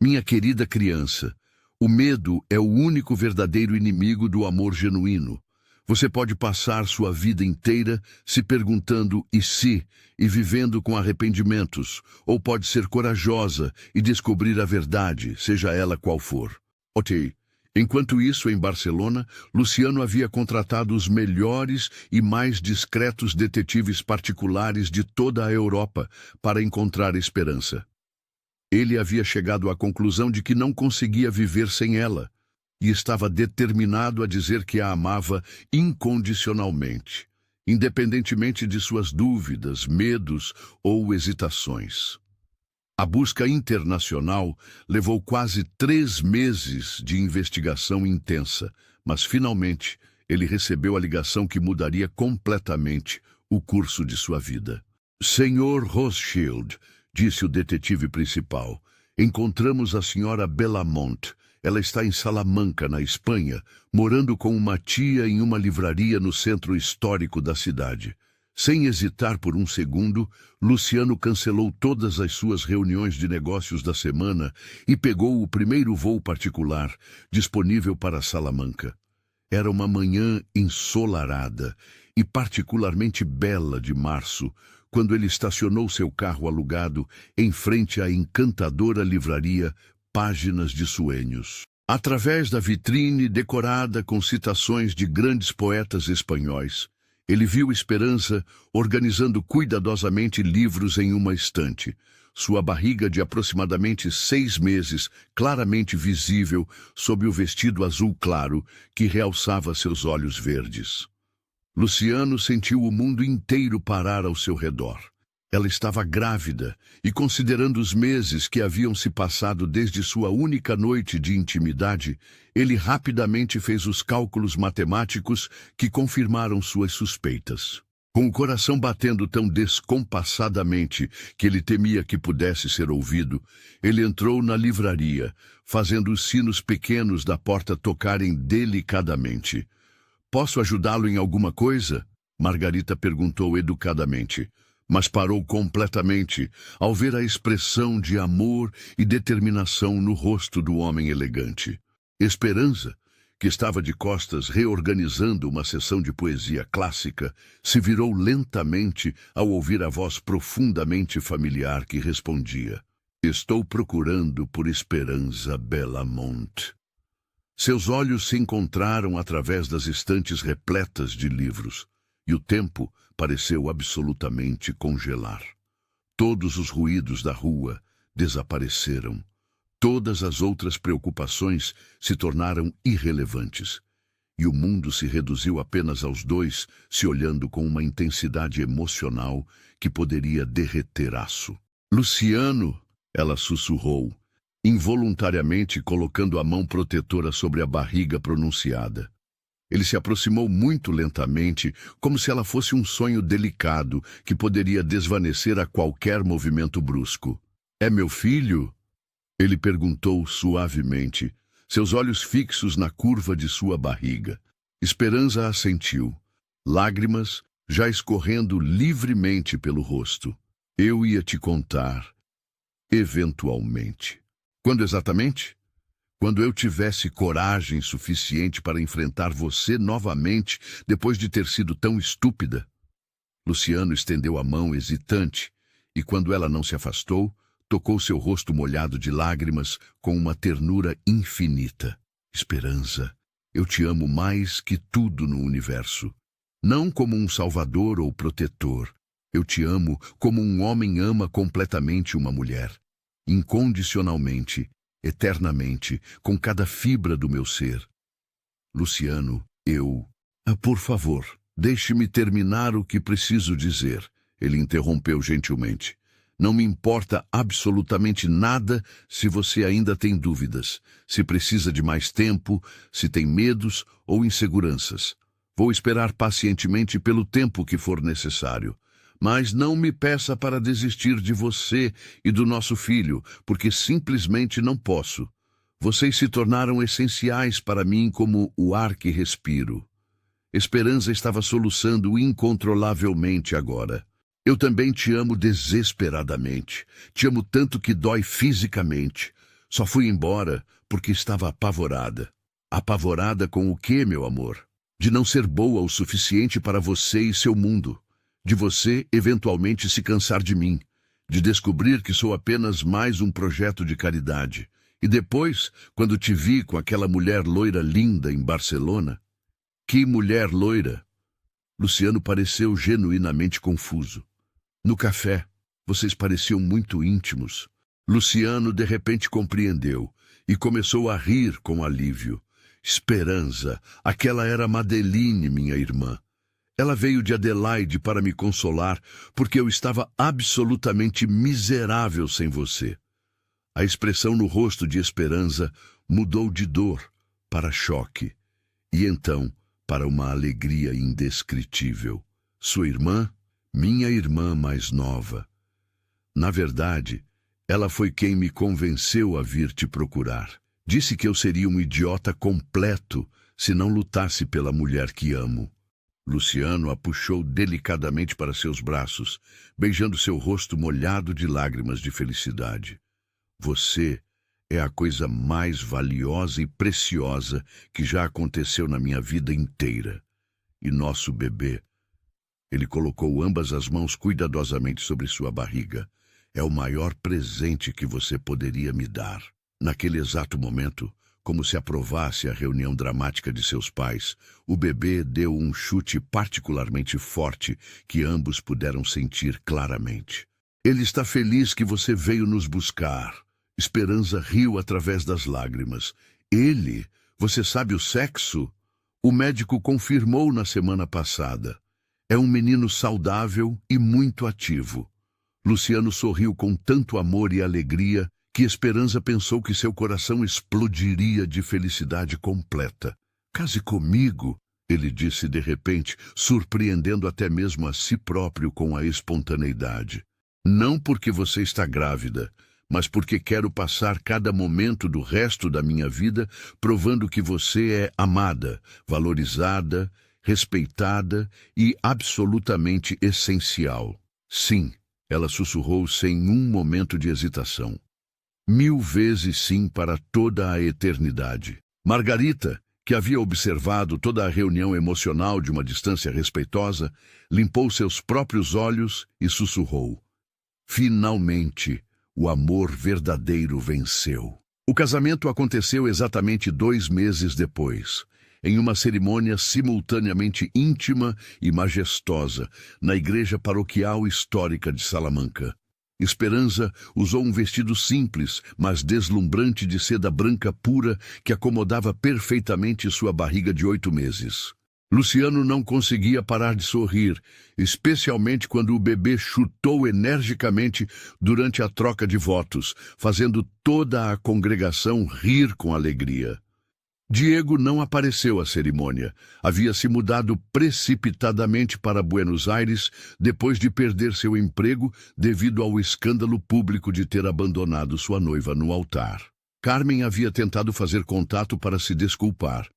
Speaker 1: "Minha querida criança, o medo é o único verdadeiro inimigo do amor genuíno. Você pode passar sua vida inteira se perguntando e se, e vivendo com arrependimentos, ou pode ser corajosa e descobrir a verdade, seja ela qual for." Ok. Enquanto isso, em Barcelona, Luciano havia contratado os melhores e mais discretos detetives particulares de toda a Europa para encontrar Esperança. Ele havia chegado à conclusão de que não conseguia viver sem ela e estava determinado a dizer que a amava incondicionalmente, independentemente de suas dúvidas, medos ou hesitações. A busca internacional levou quase 3 meses de investigação intensa, mas finalmente ele recebeu a ligação que mudaria completamente o curso de sua vida. "Senhor Rothschild", disse o detetive principal, "encontramos a senhora Bellamont. Ela está em Salamanca, na Espanha, morando com uma tia em uma livraria no centro histórico da cidade." Sem hesitar por um segundo, Luciano cancelou todas as suas reuniões de negócios da semana e pegou o primeiro voo particular, disponível para Salamanca. Era uma manhã ensolarada e particularmente bela de março, quando ele estacionou seu carro alugado em frente à encantadora livraria Páginas de Sueños. Através da vitrine decorada com citações de grandes poetas espanhóis, ele viu Esperança organizando cuidadosamente livros em uma estante, sua barriga de aproximadamente 6 meses claramente visível sob o vestido azul claro que realçava seus olhos verdes. Luciano sentiu o mundo inteiro parar ao seu redor. Ela estava grávida e, considerando os meses que haviam se passado desde sua única noite de intimidade, ele rapidamente fez os cálculos matemáticos que confirmaram suas suspeitas. Com o coração batendo tão descompassadamente que ele temia que pudesse ser ouvido, ele entrou na livraria, fazendo os sinos pequenos da porta tocarem delicadamente. "Posso ajudá-lo em alguma coisa?" Margarita perguntou educadamente, mas parou completamente ao ver a expressão de amor e determinação no rosto do homem elegante. Esperança, que estava de costas reorganizando uma sessão de poesia clássica, se virou lentamente ao ouvir a voz profundamente familiar que respondia: "Estou procurando por Esperança Bellamont." Seus olhos se encontraram através das estantes repletas de livros, e o tempo pareceu absolutamente congelar. Todos os ruídos da rua desapareceram. Todas as outras preocupações se tornaram irrelevantes. E o mundo se reduziu apenas aos dois, se olhando com uma intensidade emocional que poderia derreter aço. "Luciano", ela sussurrou, involuntariamente colocando a mão protetora sobre a barriga pronunciada. Ele se aproximou muito lentamente, como se ela fosse um sonho delicado que poderia desvanecer a qualquer movimento brusco. "É meu filho?" Ele perguntou suavemente, seus olhos fixos na curva de sua barriga. Esperança assentiu, lágrimas já escorrendo livremente pelo rosto. "Eu ia te contar, eventualmente." "Quando exatamente?" "Quando eu tivesse coragem suficiente para enfrentar você novamente depois de ter sido tão estúpida." Luciano estendeu a mão hesitante e, quando ela não se afastou, tocou seu rosto molhado de lágrimas com uma ternura infinita. "Esperança, eu te amo mais que tudo no universo. Não como um salvador ou protetor. Eu te amo como um homem ama completamente uma mulher. Incondicionalmente, eternamente, com cada fibra do meu ser." "Luciano, eu..." Por favor, deixe-me terminar o que preciso dizer." Ele interrompeu gentilmente. "Não me importa absolutamente nada se você ainda tem dúvidas, se precisa de mais tempo, se tem medos ou inseguranças. Vou esperar pacientemente pelo tempo que for necessário. Mas não me peça para desistir de você e do nosso filho, porque simplesmente não posso. Vocês se tornaram essenciais para mim como o ar que respiro." Esperança estava soluçando incontrolavelmente agora. "Eu também te amo desesperadamente. Te amo tanto que dói fisicamente. Só fui embora porque estava apavorada." "Apavorada com o quê, meu amor?" "De não ser boa o suficiente para você e seu mundo. De você eventualmente se cansar de mim. De descobrir que sou apenas mais um projeto de caridade. E depois, quando te vi com aquela mulher loira linda em Barcelona..." "Que mulher loira?" Luciano pareceu genuinamente confuso. "No café, vocês pareciam muito íntimos." Luciano de repente compreendeu e começou a rir com alívio. "Esperança, aquela era Madeline, minha irmã. Ela veio de Adelaide para me consolar, porque eu estava absolutamente miserável sem você." A expressão no rosto de Esperança mudou de dor para choque, e então para uma alegria indescritível. "Sua irmã? Minha irmã mais nova. Na verdade, ela foi quem me convenceu a vir te procurar. Disse que eu seria um idiota completo se não lutasse pela mulher que amo." Luciano a puxou delicadamente para seus braços, beijando seu rosto molhado de lágrimas de felicidade. "Você é a coisa mais valiosa e preciosa que já aconteceu na minha vida inteira. E nosso bebê..." Ele colocou ambas as mãos cuidadosamente sobre sua barriga. "É o maior presente que você poderia me dar." Naquele exato momento, como se aprovasse a reunião dramática de seus pais, o bebê deu um chute particularmente forte que ambos puderam sentir claramente. "Ele está feliz que você veio nos buscar." Esperança riu através das lágrimas. "Ele? Você sabe o sexo?" O médico confirmou na semana passada. É um menino saudável e muito ativo. Luciano sorriu com tanto amor e alegria que Esperança pensou que seu coração explodiria de felicidade completa. Case comigo, ele disse de repente, surpreendendo até mesmo a si próprio com a espontaneidade. Não porque você está grávida, mas porque quero passar cada momento do resto da minha vida provando que você é amada, valorizada, respeitada e absolutamente essencial. Sim, ela sussurrou sem um momento de hesitação. 1000 vezes sim para toda a eternidade. Margarita, que havia observado toda a reunião emocional de uma distância respeitosa, limpou seus próprios olhos e sussurrou. Finalmente, o amor verdadeiro venceu. O casamento aconteceu exatamente 2 meses depois, em uma cerimônia simultaneamente íntima e majestosa, na igreja paroquial histórica de Salamanca. Esperança usou um vestido simples, mas deslumbrante de seda branca pura que acomodava perfeitamente sua barriga de 8 meses. Luciano não conseguia parar de sorrir, especialmente quando o bebê chutou energicamente durante a troca de votos, fazendo toda a congregação rir com alegria. Diego não apareceu à cerimônia. Havia se mudado precipitadamente para Buenos Aires depois de perder seu emprego devido ao escândalo público de ter abandonado sua noiva no altar. Carmen havia tentado fazer contato para se desculpar,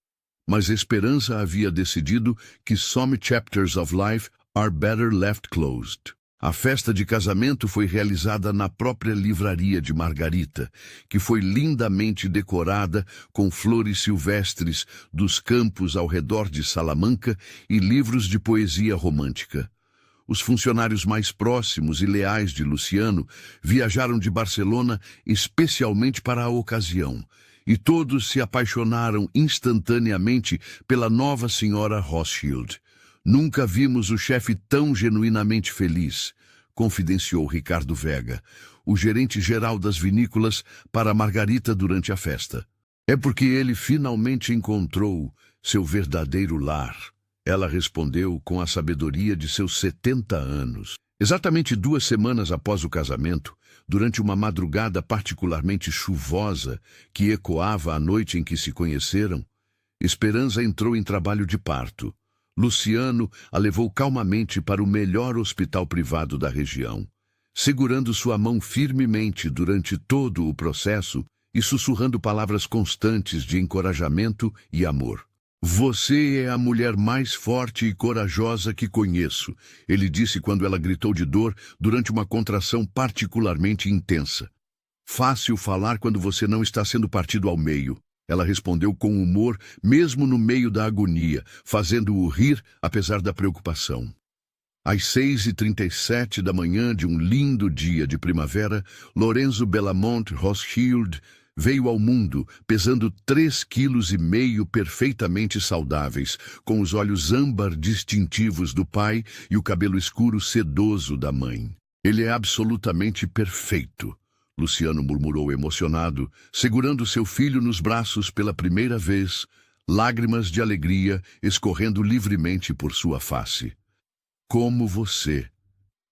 Speaker 1: mas Esperança havia decidido que some chapters of life are better left closed. A festa de casamento foi realizada na própria livraria de Margarita, que foi lindamente decorada com flores silvestres dos campos ao redor de Salamanca e livros de poesia romântica. Os funcionários mais próximos e leais de Luciano viajaram de Barcelona especialmente para a ocasião, e todos se apaixonaram instantaneamente pela nova senhora Rothschild. Nunca vimos o chefe tão genuinamente feliz, confidenciou Ricardo Vega, o gerente-geral das vinícolas, para Margarita durante a festa. É porque ele finalmente encontrou seu verdadeiro lar. Ela respondeu com a sabedoria de seus 70 anos. Exatamente 2 semanas após o casamento, durante uma madrugada particularmente chuvosa que ecoava a noite em que se conheceram, Esperança entrou em trabalho de parto. Luciano a levou calmamente para o melhor hospital privado da região, segurando sua mão firmemente durante todo o processo e sussurrando palavras constantes de encorajamento e amor. Você é a mulher mais forte e corajosa que conheço, ele disse quando ela gritou de dor durante uma contração particularmente intensa. Fácil falar quando você não está sendo partido ao meio. Ela respondeu com humor, mesmo no meio da agonia, fazendo-o rir, apesar da preocupação. Às 6h37 da manhã de um lindo dia de primavera, Lorenzo Bellamont Rothschild veio ao mundo, pesando 3,5 quilos perfeitamente saudáveis, com os olhos âmbar distintivos do pai e o cabelo escuro sedoso da mãe. Ele é absolutamente perfeito, Luciano murmurou emocionado, segurando seu filho nos braços pela primeira vez, lágrimas de alegria escorrendo livremente por sua face. Como você,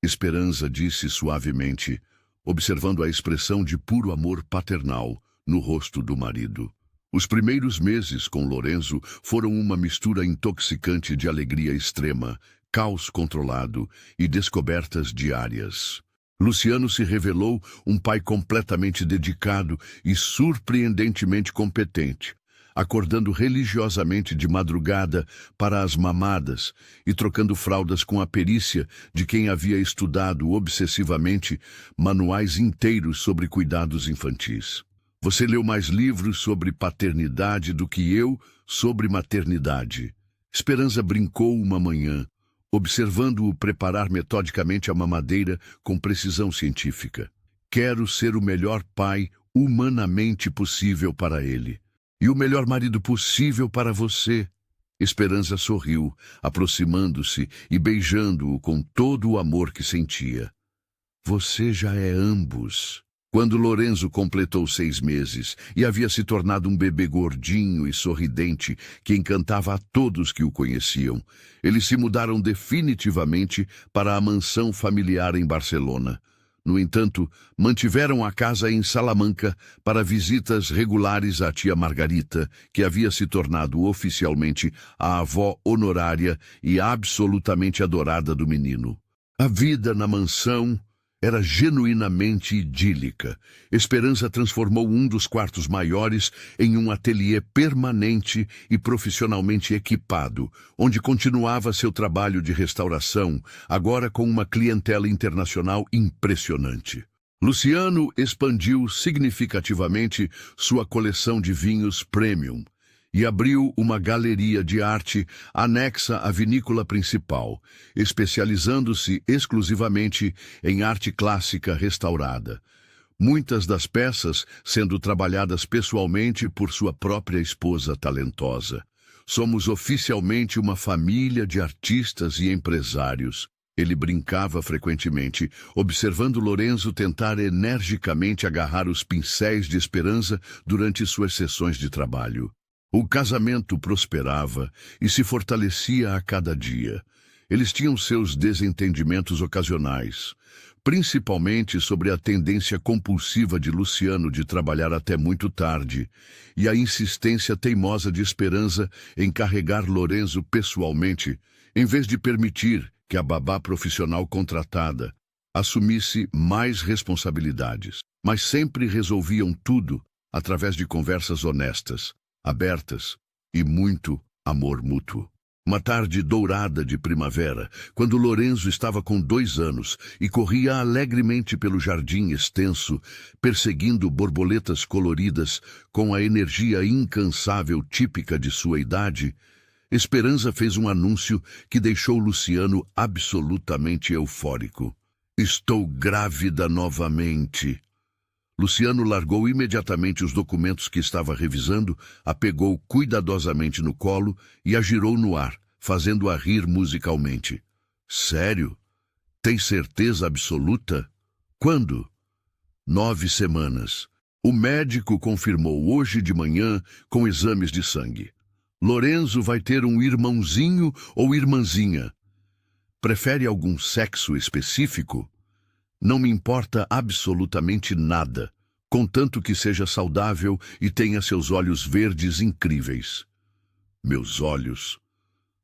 Speaker 1: Esperança disse suavemente, observando a expressão de puro amor paternal no rosto do marido. Os primeiros meses com Lorenzo foram uma mistura intoxicante de alegria extrema, caos controlado e descobertas diárias. Luciano se revelou um pai completamente dedicado e surpreendentemente competente, acordando religiosamente de madrugada para as mamadas e trocando fraldas com a perícia de quem havia estudado obsessivamente manuais inteiros sobre cuidados infantis. Você leu mais livros sobre paternidade do que eu sobre maternidade. Esperança brincou uma manhã, observando-o preparar metodicamente a mamadeira com precisão científica. Quero ser o melhor pai humanamente possível para ele. E o melhor marido possível para você. Esperança sorriu, aproximando-se e beijando-o com todo o amor que sentia. Você já é ambos. Quando Lorenzo completou 6 meses e havia se tornado um bebê gordinho e sorridente que encantava a todos que o conheciam, eles se mudaram definitivamente para a mansão familiar em Barcelona. No entanto, mantiveram a casa em Salamanca para visitas regulares à tia Margarita, que havia se tornado oficialmente a avó honorária e absolutamente adorada do menino. A vida na mansão era genuinamente idílica. Esperança transformou um dos quartos maiores em um ateliê permanente e profissionalmente equipado, onde continuava seu trabalho de restauração, agora com uma clientela internacional impressionante. Luciano expandiu significativamente sua coleção de vinhos premium e abriu uma galeria de arte anexa à vinícola principal, especializando-se exclusivamente em arte clássica restaurada. Muitas das peças sendo trabalhadas pessoalmente por sua própria esposa talentosa. Somos oficialmente uma família de artistas e empresários. Ele brincava frequentemente, observando Lorenzo tentar energicamente agarrar os pincéis de Esperança durante suas sessões de trabalho. O casamento prosperava e se fortalecia a cada dia. Eles tinham seus desentendimentos ocasionais, principalmente sobre a tendência compulsiva de Luciano de trabalhar até muito tarde e a insistência teimosa de Esperança em carregar Lorenzo pessoalmente, em vez de permitir que a babá profissional contratada assumisse mais responsabilidades. Mas sempre resolviam tudo através de conversas honestas, abertas e muito amor mútuo. Uma tarde dourada de primavera, quando Lorenzo estava com 2 anos e corria alegremente pelo jardim extenso, perseguindo borboletas coloridas com a energia incansável típica de sua idade, Esperança fez um anúncio que deixou Luciano absolutamente eufórico. "Estou grávida novamente." Luciano largou imediatamente os documentos que estava revisando, a pegou cuidadosamente no colo e a girou no ar, fazendo-a rir musicalmente. "Sério? Tem certeza absoluta? Quando?" 9 semanas. O médico confirmou hoje de manhã com exames de sangue. Lorenzo vai ter um irmãozinho ou irmãzinha. Prefere algum sexo específico? Não me importa absolutamente nada, contanto que seja saudável e tenha seus olhos verdes incríveis. Meus olhos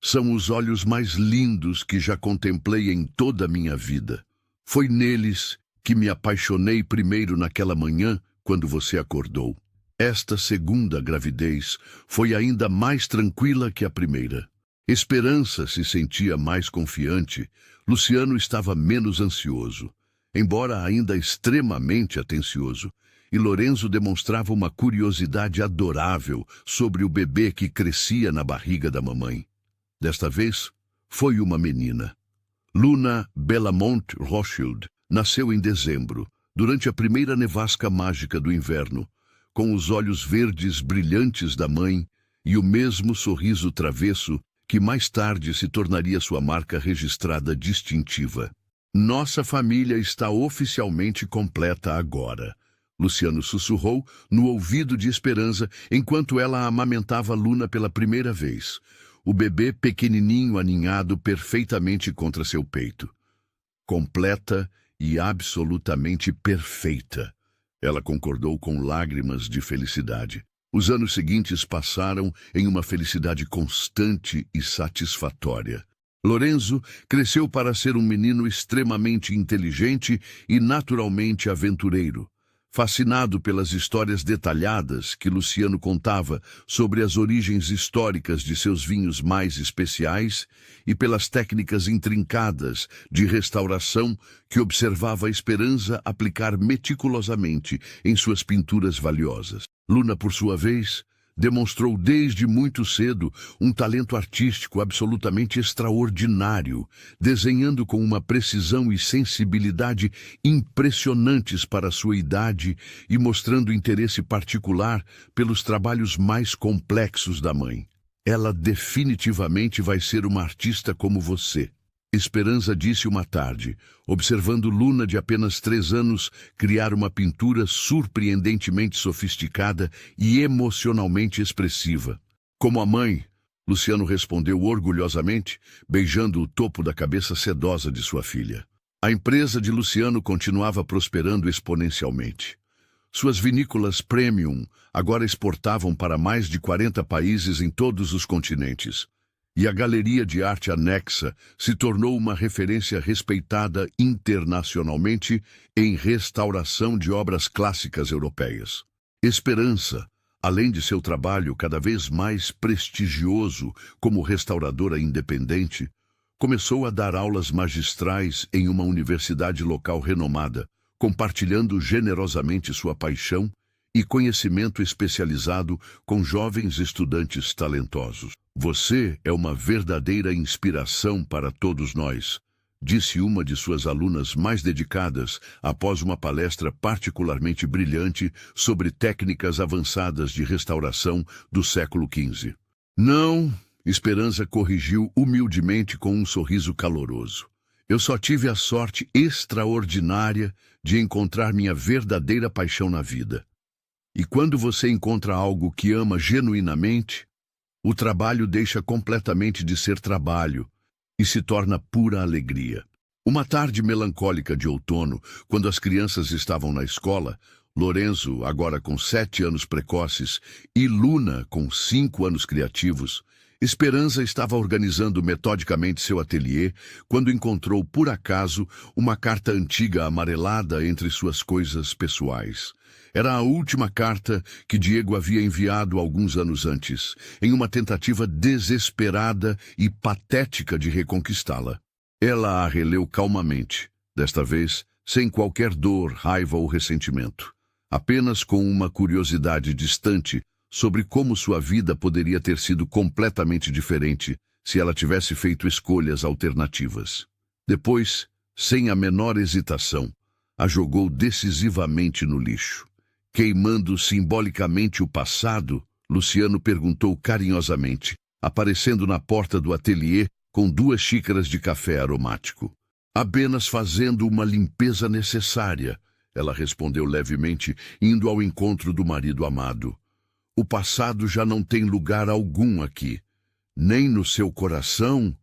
Speaker 1: são os olhos mais lindos que já contemplei em toda a minha vida. Foi neles que me apaixonei primeiro naquela manhã, quando você acordou. Esta segunda gravidez foi ainda mais tranquila que a primeira. Esperança se sentia mais confiante, Luciano estava menos ansioso, embora ainda extremamente atencioso, e Lorenzo demonstrava uma curiosidade adorável sobre o bebê que crescia na barriga da mamãe. Desta vez, foi uma menina. Luna Bellamont Rothschild nasceu em dezembro, durante a primeira nevasca mágica do inverno, com os olhos verdes brilhantes da mãe e o mesmo sorriso travesso que mais tarde se tornaria sua marca registrada distintiva. "Nossa família está oficialmente completa agora", Luciano sussurrou no ouvido de Esperança enquanto ela amamentava Luna pela primeira vez, o bebê pequenininho aninhado perfeitamente contra seu peito. "Completa e absolutamente perfeita", ela concordou com lágrimas de felicidade. Os anos seguintes passaram em uma felicidade constante e satisfatória. Lorenzo cresceu para ser um menino extremamente inteligente e naturalmente aventureiro. Fascinado pelas histórias detalhadas que Luciano contava sobre as origens históricas de seus vinhos mais especiais e pelas técnicas intrincadas de restauração que observava a Esperança aplicar meticulosamente em suas pinturas valiosas. Luna, por sua vez, demonstrou desde muito cedo um talento artístico absolutamente extraordinário, desenhando com uma precisão e sensibilidade impressionantes para sua idade e mostrando interesse particular pelos trabalhos mais complexos da mãe. "Ela definitivamente vai ser uma artista como você." Esperança disse uma tarde, observando Luna, de apenas 3 anos, criar uma pintura surpreendentemente sofisticada e emocionalmente expressiva. Como a mãe, Luciano respondeu orgulhosamente, beijando o topo da cabeça sedosa de sua filha. A empresa de Luciano continuava prosperando exponencialmente. Suas vinícolas premium agora exportavam para mais de 40 países em todos os continentes. E a galeria de arte anexa se tornou uma referência respeitada internacionalmente em restauração de obras clássicas europeias. Esperança, além de seu trabalho cada vez mais prestigioso como restauradora independente, começou a dar aulas magistrais em uma universidade local renomada, compartilhando generosamente sua paixão e conhecimento especializado com jovens estudantes talentosos. Você é uma verdadeira inspiração para todos nós, disse uma de suas alunas mais dedicadas após uma palestra particularmente brilhante sobre técnicas avançadas de restauração do século XV. Não, Esperança corrigiu humildemente com um sorriso caloroso. Eu só tive a sorte extraordinária de encontrar minha verdadeira paixão na vida. E quando você encontra algo que ama genuinamente, o trabalho deixa completamente de ser trabalho e se torna pura alegria. Uma tarde melancólica de outono, quando as crianças estavam na escola, Lorenzo, agora com 7 anos precoces, e Luna, com 5 anos criativos, Esperança estava organizando metodicamente seu ateliê quando encontrou, por acaso, uma carta antiga amarelada entre suas coisas pessoais. Era a última carta que Diego havia enviado alguns anos antes, em uma tentativa desesperada e patética de reconquistá-la. Ela a releu calmamente, desta vez sem qualquer dor, raiva ou ressentimento, apenas com uma curiosidade distante sobre como sua vida poderia ter sido completamente diferente se ela tivesse feito escolhas alternativas. Depois, sem a menor hesitação, a jogou decisivamente no lixo. Queimando simbolicamente o passado, Luciano perguntou carinhosamente, aparecendo na porta do ateliê com 2 xícaras de café aromático. Apenas fazendo uma limpeza necessária, ela respondeu levemente, indo ao encontro do marido amado. O passado já não tem lugar algum aqui, nem no seu coração.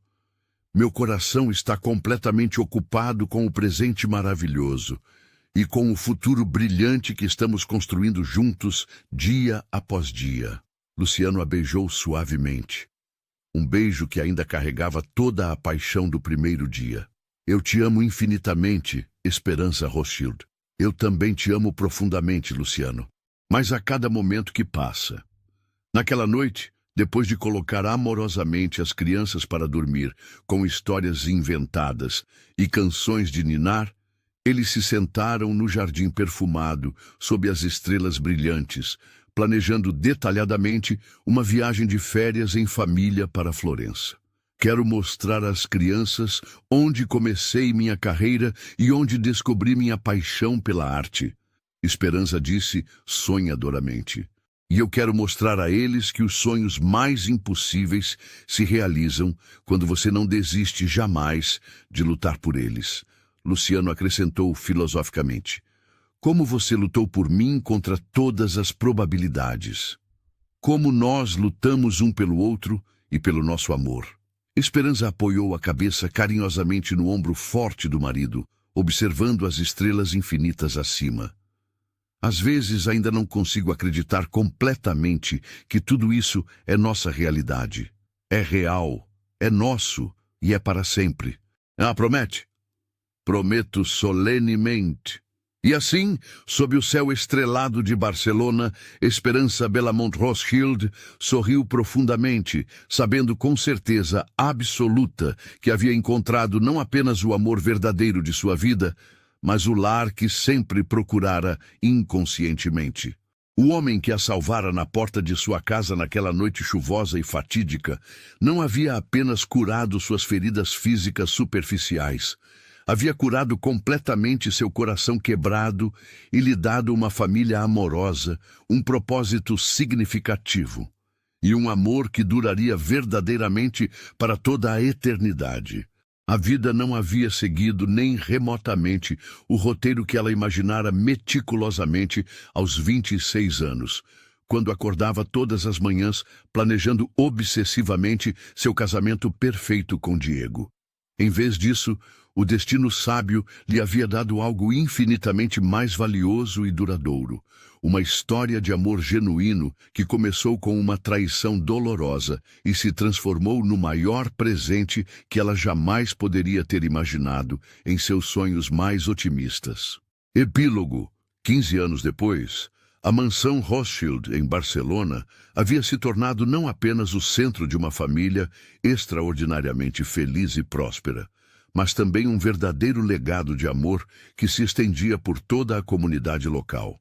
Speaker 1: Meu coração está completamente ocupado com o presente maravilhoso e com o futuro brilhante que estamos construindo juntos dia após dia. Luciano a beijou suavemente. Um beijo que ainda carregava toda a paixão do primeiro dia. Eu te amo infinitamente, Esperança Rothschild. Eu também te amo profundamente, Luciano. Mas a cada momento que passa. Naquela noite, depois de colocar amorosamente as crianças para dormir, com histórias inventadas e canções de ninar, eles se sentaram no jardim perfumado, sob as estrelas brilhantes, planejando detalhadamente uma viagem de férias em família para Florença. Quero mostrar às crianças onde comecei minha carreira e onde descobri minha paixão pela arte, Esperança disse sonhadoramente. E eu quero mostrar a eles que os sonhos mais impossíveis se realizam quando você não desiste jamais de lutar por eles. Luciano acrescentou filosoficamente. Como você lutou por mim contra todas as probabilidades. Como nós lutamos um pelo outro e pelo nosso amor. Esperança apoiou a cabeça carinhosamente no ombro forte do marido, observando as estrelas infinitas acima. Às vezes ainda não consigo acreditar completamente que tudo isso é nossa realidade. É real, é nosso e é para sempre. Promete? Prometo solenemente. E assim, sob o céu estrelado de Barcelona, Esperança Belamont Rothschild sorriu profundamente, sabendo com certeza absoluta que havia encontrado não apenas o amor verdadeiro de sua vida, mas o lar que sempre procurara inconscientemente. O homem que a salvara na porta de sua casa naquela noite chuvosa e fatídica não havia apenas curado suas feridas físicas superficiais, havia curado completamente seu coração quebrado e lhe dado uma família amorosa, um propósito significativo e um amor que duraria verdadeiramente para toda a eternidade. A vida não havia seguido nem remotamente o roteiro que ela imaginara meticulosamente aos 26 anos, quando acordava todas as manhãs planejando obsessivamente seu casamento perfeito com Diego. Em vez disso, o destino sábio lhe havia dado algo infinitamente mais valioso e duradouro. Uma história de amor genuíno que começou com uma traição dolorosa e se transformou no maior presente que ela jamais poderia ter imaginado em seus sonhos mais otimistas. Epílogo. 15 anos depois, a mansão Rothschild, em Barcelona, havia se tornado não apenas o centro de uma família extraordinariamente feliz e próspera, mas também um verdadeiro legado de amor que se estendia por toda a comunidade local.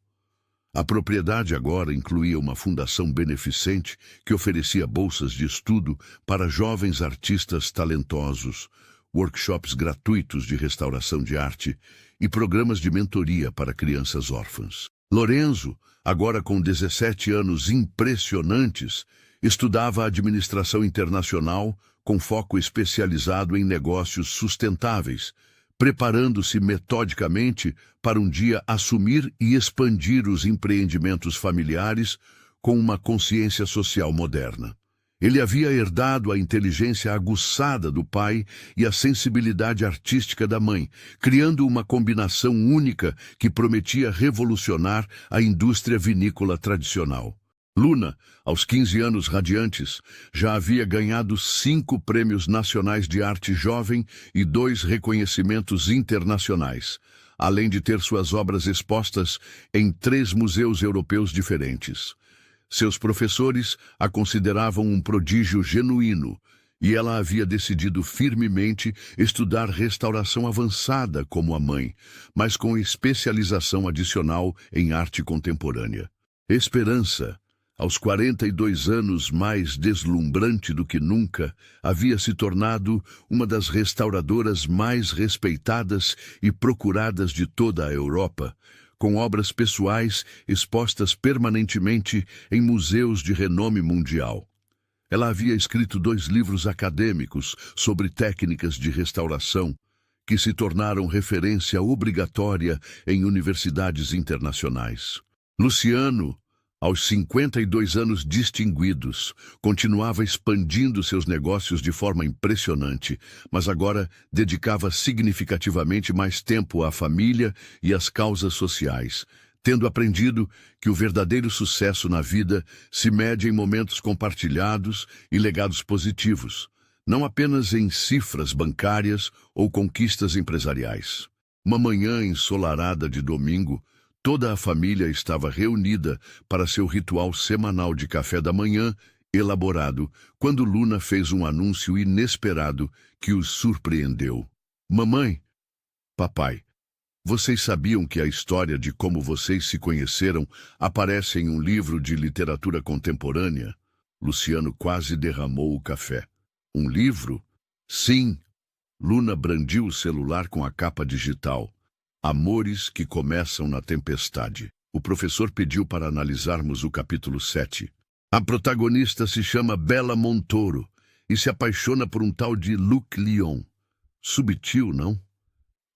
Speaker 1: A propriedade agora incluía uma fundação beneficente que oferecia bolsas de estudo para jovens artistas talentosos, workshops gratuitos de restauração de arte e programas de mentoria para crianças órfãs. Lorenzo, agora com 17 anos impressionantes, estudava administração internacional com foco especializado em negócios sustentáveis, preparando-se metodicamente para um dia assumir e expandir os empreendimentos familiares com uma consciência social moderna. Ele havia herdado a inteligência aguçada do pai e a sensibilidade artística da mãe, criando uma combinação única que prometia revolucionar a indústria vinícola tradicional. Luna, aos 15 anos radiantes, já havia ganhado 5 prêmios nacionais de arte jovem e 2 reconhecimentos internacionais, além de ter suas obras expostas em 3 museus europeus diferentes. Seus professores a consideravam um prodígio genuíno, e ela havia decidido firmemente estudar restauração avançada como a mãe, mas com especialização adicional em arte contemporânea. Esperança, aos 42 anos mais deslumbrante do que nunca, havia se tornado uma das restauradoras mais respeitadas e procuradas de toda a Europa, com obras pessoais expostas permanentemente em museus de renome mundial. Ela havia escrito 2 livros acadêmicos sobre técnicas de restauração, que se tornaram referência obrigatória em universidades internacionais. Luciano, aos 52 anos distinguidos, continuava expandindo seus negócios de forma impressionante, mas agora dedicava significativamente mais tempo à família e às causas sociais, tendo aprendido que o verdadeiro sucesso na vida se mede em momentos compartilhados e legados positivos, não apenas em cifras bancárias ou conquistas empresariais. Uma manhã ensolarada de domingo, toda a família estava reunida para seu ritual semanal de café da manhã elaborado, quando Luna fez um anúncio inesperado que os surpreendeu. Mamãe, papai, vocês sabiam que a história de como vocês se conheceram aparece em um livro de literatura contemporânea? Luciano quase derramou o café. Um livro? Sim. Luna brandiu o celular com a capa digital. Amores que começam na tempestade. O professor pediu para analisarmos o capítulo 7. A protagonista se chama Bela Montoro e se apaixona por um tal de Luc Lyon. Subtil, não?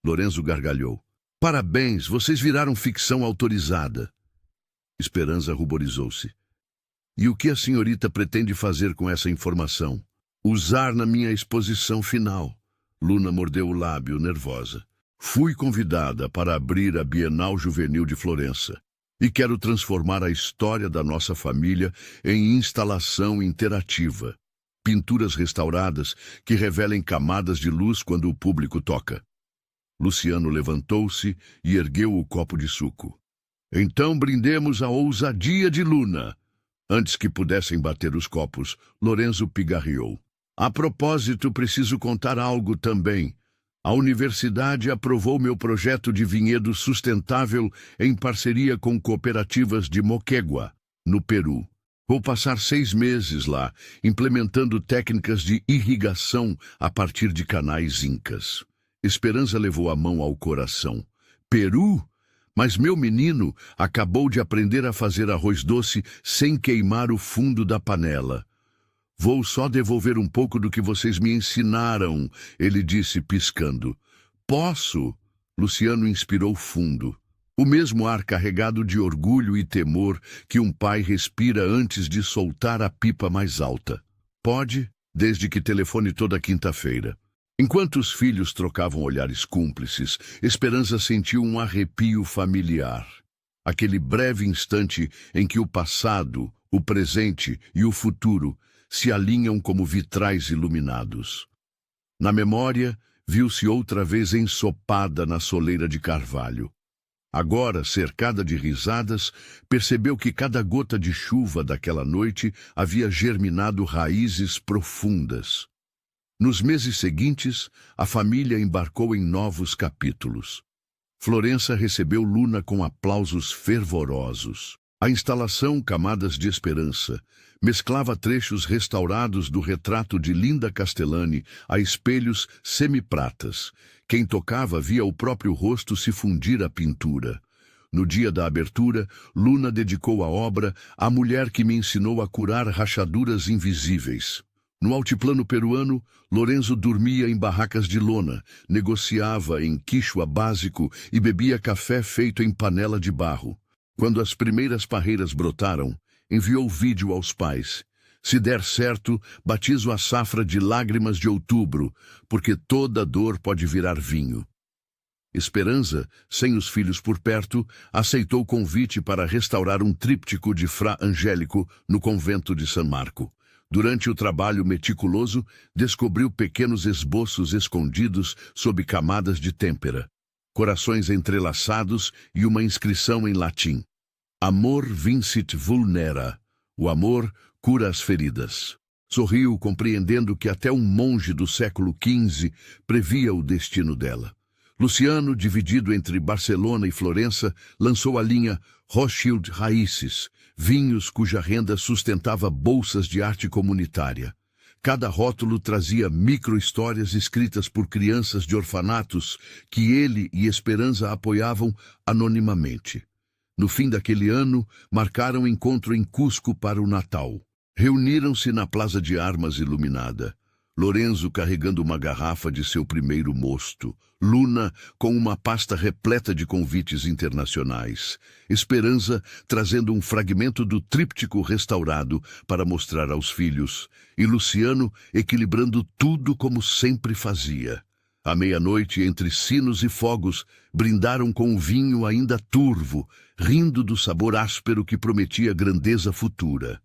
Speaker 1: Lorenzo gargalhou. Parabéns, vocês viraram ficção autorizada. Esperança ruborizou-se. E o que a senhorita pretende fazer com essa informação? Usar na minha exposição final. Luna mordeu o lábio, nervosa. Fui convidada para abrir a Bienal Juvenil de Florença e quero transformar a história da nossa família em instalação interativa. Pinturas restauradas que revelem camadas de luz quando o público toca. Luciano levantou-se e ergueu o copo de suco. Então brindemos a ousadia de Luna. Antes que pudessem bater os copos, Lorenzo pigarreou. A propósito, preciso contar algo também. A universidade aprovou meu projeto de vinhedo sustentável em parceria com cooperativas de Moquegua, no Peru. Vou passar 6 meses lá, implementando técnicas de irrigação a partir de canais incas. Esperança levou a mão ao coração. Peru? Mas meu menino acabou de aprender a fazer arroz doce sem queimar o fundo da panela. Vou só devolver um pouco do que vocês me ensinaram, ele disse, piscando. Posso? Luciano inspirou fundo. O mesmo ar carregado de orgulho e temor que um pai respira antes de soltar a pipa mais alta. Pode, desde que telefone toda quinta-feira. Enquanto os filhos trocavam olhares cúmplices, Esperança sentiu um arrepio familiar. Aquele breve instante em que o passado, o presente e o futuro se alinham como vitrais iluminados. Na memória, viu-se outra vez ensopada na soleira de carvalho. Agora, cercada de risadas, percebeu que cada gota de chuva daquela noite havia germinado raízes profundas. Nos meses seguintes, a família embarcou em novos capítulos. Florença recebeu Luna com aplausos fervorosos. A instalação Camadas de Esperança mesclava trechos restaurados do retrato de Linda Castellani a espelhos semipratas. Quem tocava via o próprio rosto se fundir à pintura. No dia da abertura, Luna dedicou a obra à mulher que me ensinou a curar rachaduras invisíveis. No altiplano peruano, Lorenzo dormia em barracas de lona, negociava em quichua básico e bebia café feito em panela de barro. Quando as primeiras parreiras brotaram, enviou vídeo aos pais. Se der certo, batizo a safra de lágrimas de outubro, porque toda dor pode virar vinho. Esperança, sem os filhos por perto, aceitou o convite para restaurar um tríptico de Fra Angélico no convento de San Marco. Durante o trabalho meticuloso, descobriu pequenos esboços escondidos sob camadas de têmpera, corações entrelaçados e uma inscrição em latim. Amor vincit vulnera. O amor cura as feridas. Sorriu, compreendendo que até um monge do século XV previa o destino dela. Luciano, dividido entre Barcelona e Florença, lançou a linha Rothschild Raíces, vinhos cuja renda sustentava bolsas de arte comunitária. Cada rótulo trazia micro-histórias escritas por crianças de orfanatos que ele e Esperança apoiavam anonimamente. No fim daquele ano, marcaram encontro em Cusco para o Natal. Reuniram-se na Plaza de Armas iluminada. Lorenzo carregando uma garrafa de seu primeiro mosto. Luna com uma pasta repleta de convites internacionais. Esperança trazendo um fragmento do tríptico restaurado para mostrar aos filhos. E Luciano equilibrando tudo como sempre fazia. À meia-noite, entre sinos e fogos, brindaram com o vinho ainda turvo, rindo do sabor áspero que prometia grandeza futura.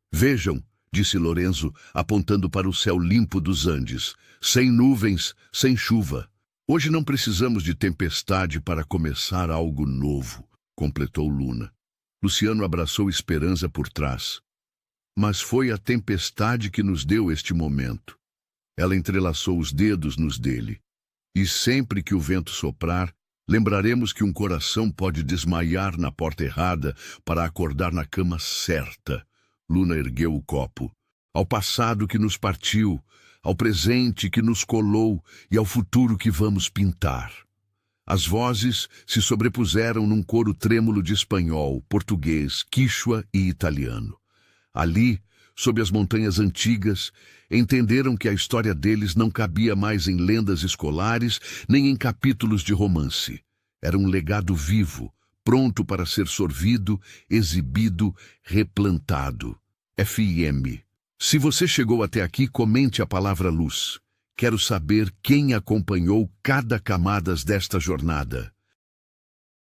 Speaker 1: Vejam, disse Lorenzo, apontando para o céu limpo dos Andes, sem nuvens, sem chuva. Hoje não precisamos de tempestade para começar algo novo, completou Luna. Luciano abraçou Esperança por trás. Mas foi a tempestade que nos deu este momento. Ela entrelaçou os dedos nos dele. E sempre que o vento soprar, lembraremos que um coração pode desmaiar na porta errada para acordar na cama certa. Luna ergueu o copo. Ao passado que nos partiu, ao presente que nos colou e ao futuro que vamos pintar. As vozes se sobrepuseram num coro trêmulo de espanhol, português, quichua e italiano. Ali, sob as montanhas antigas, entenderam que a história deles não cabia mais em lendas escolares nem em capítulos de romance. Era um legado vivo, pronto para ser sorvido, exibido, replantado. FIM. Se você chegou até aqui, comente a palavra luz. Quero saber quem acompanhou cada camadas desta jornada.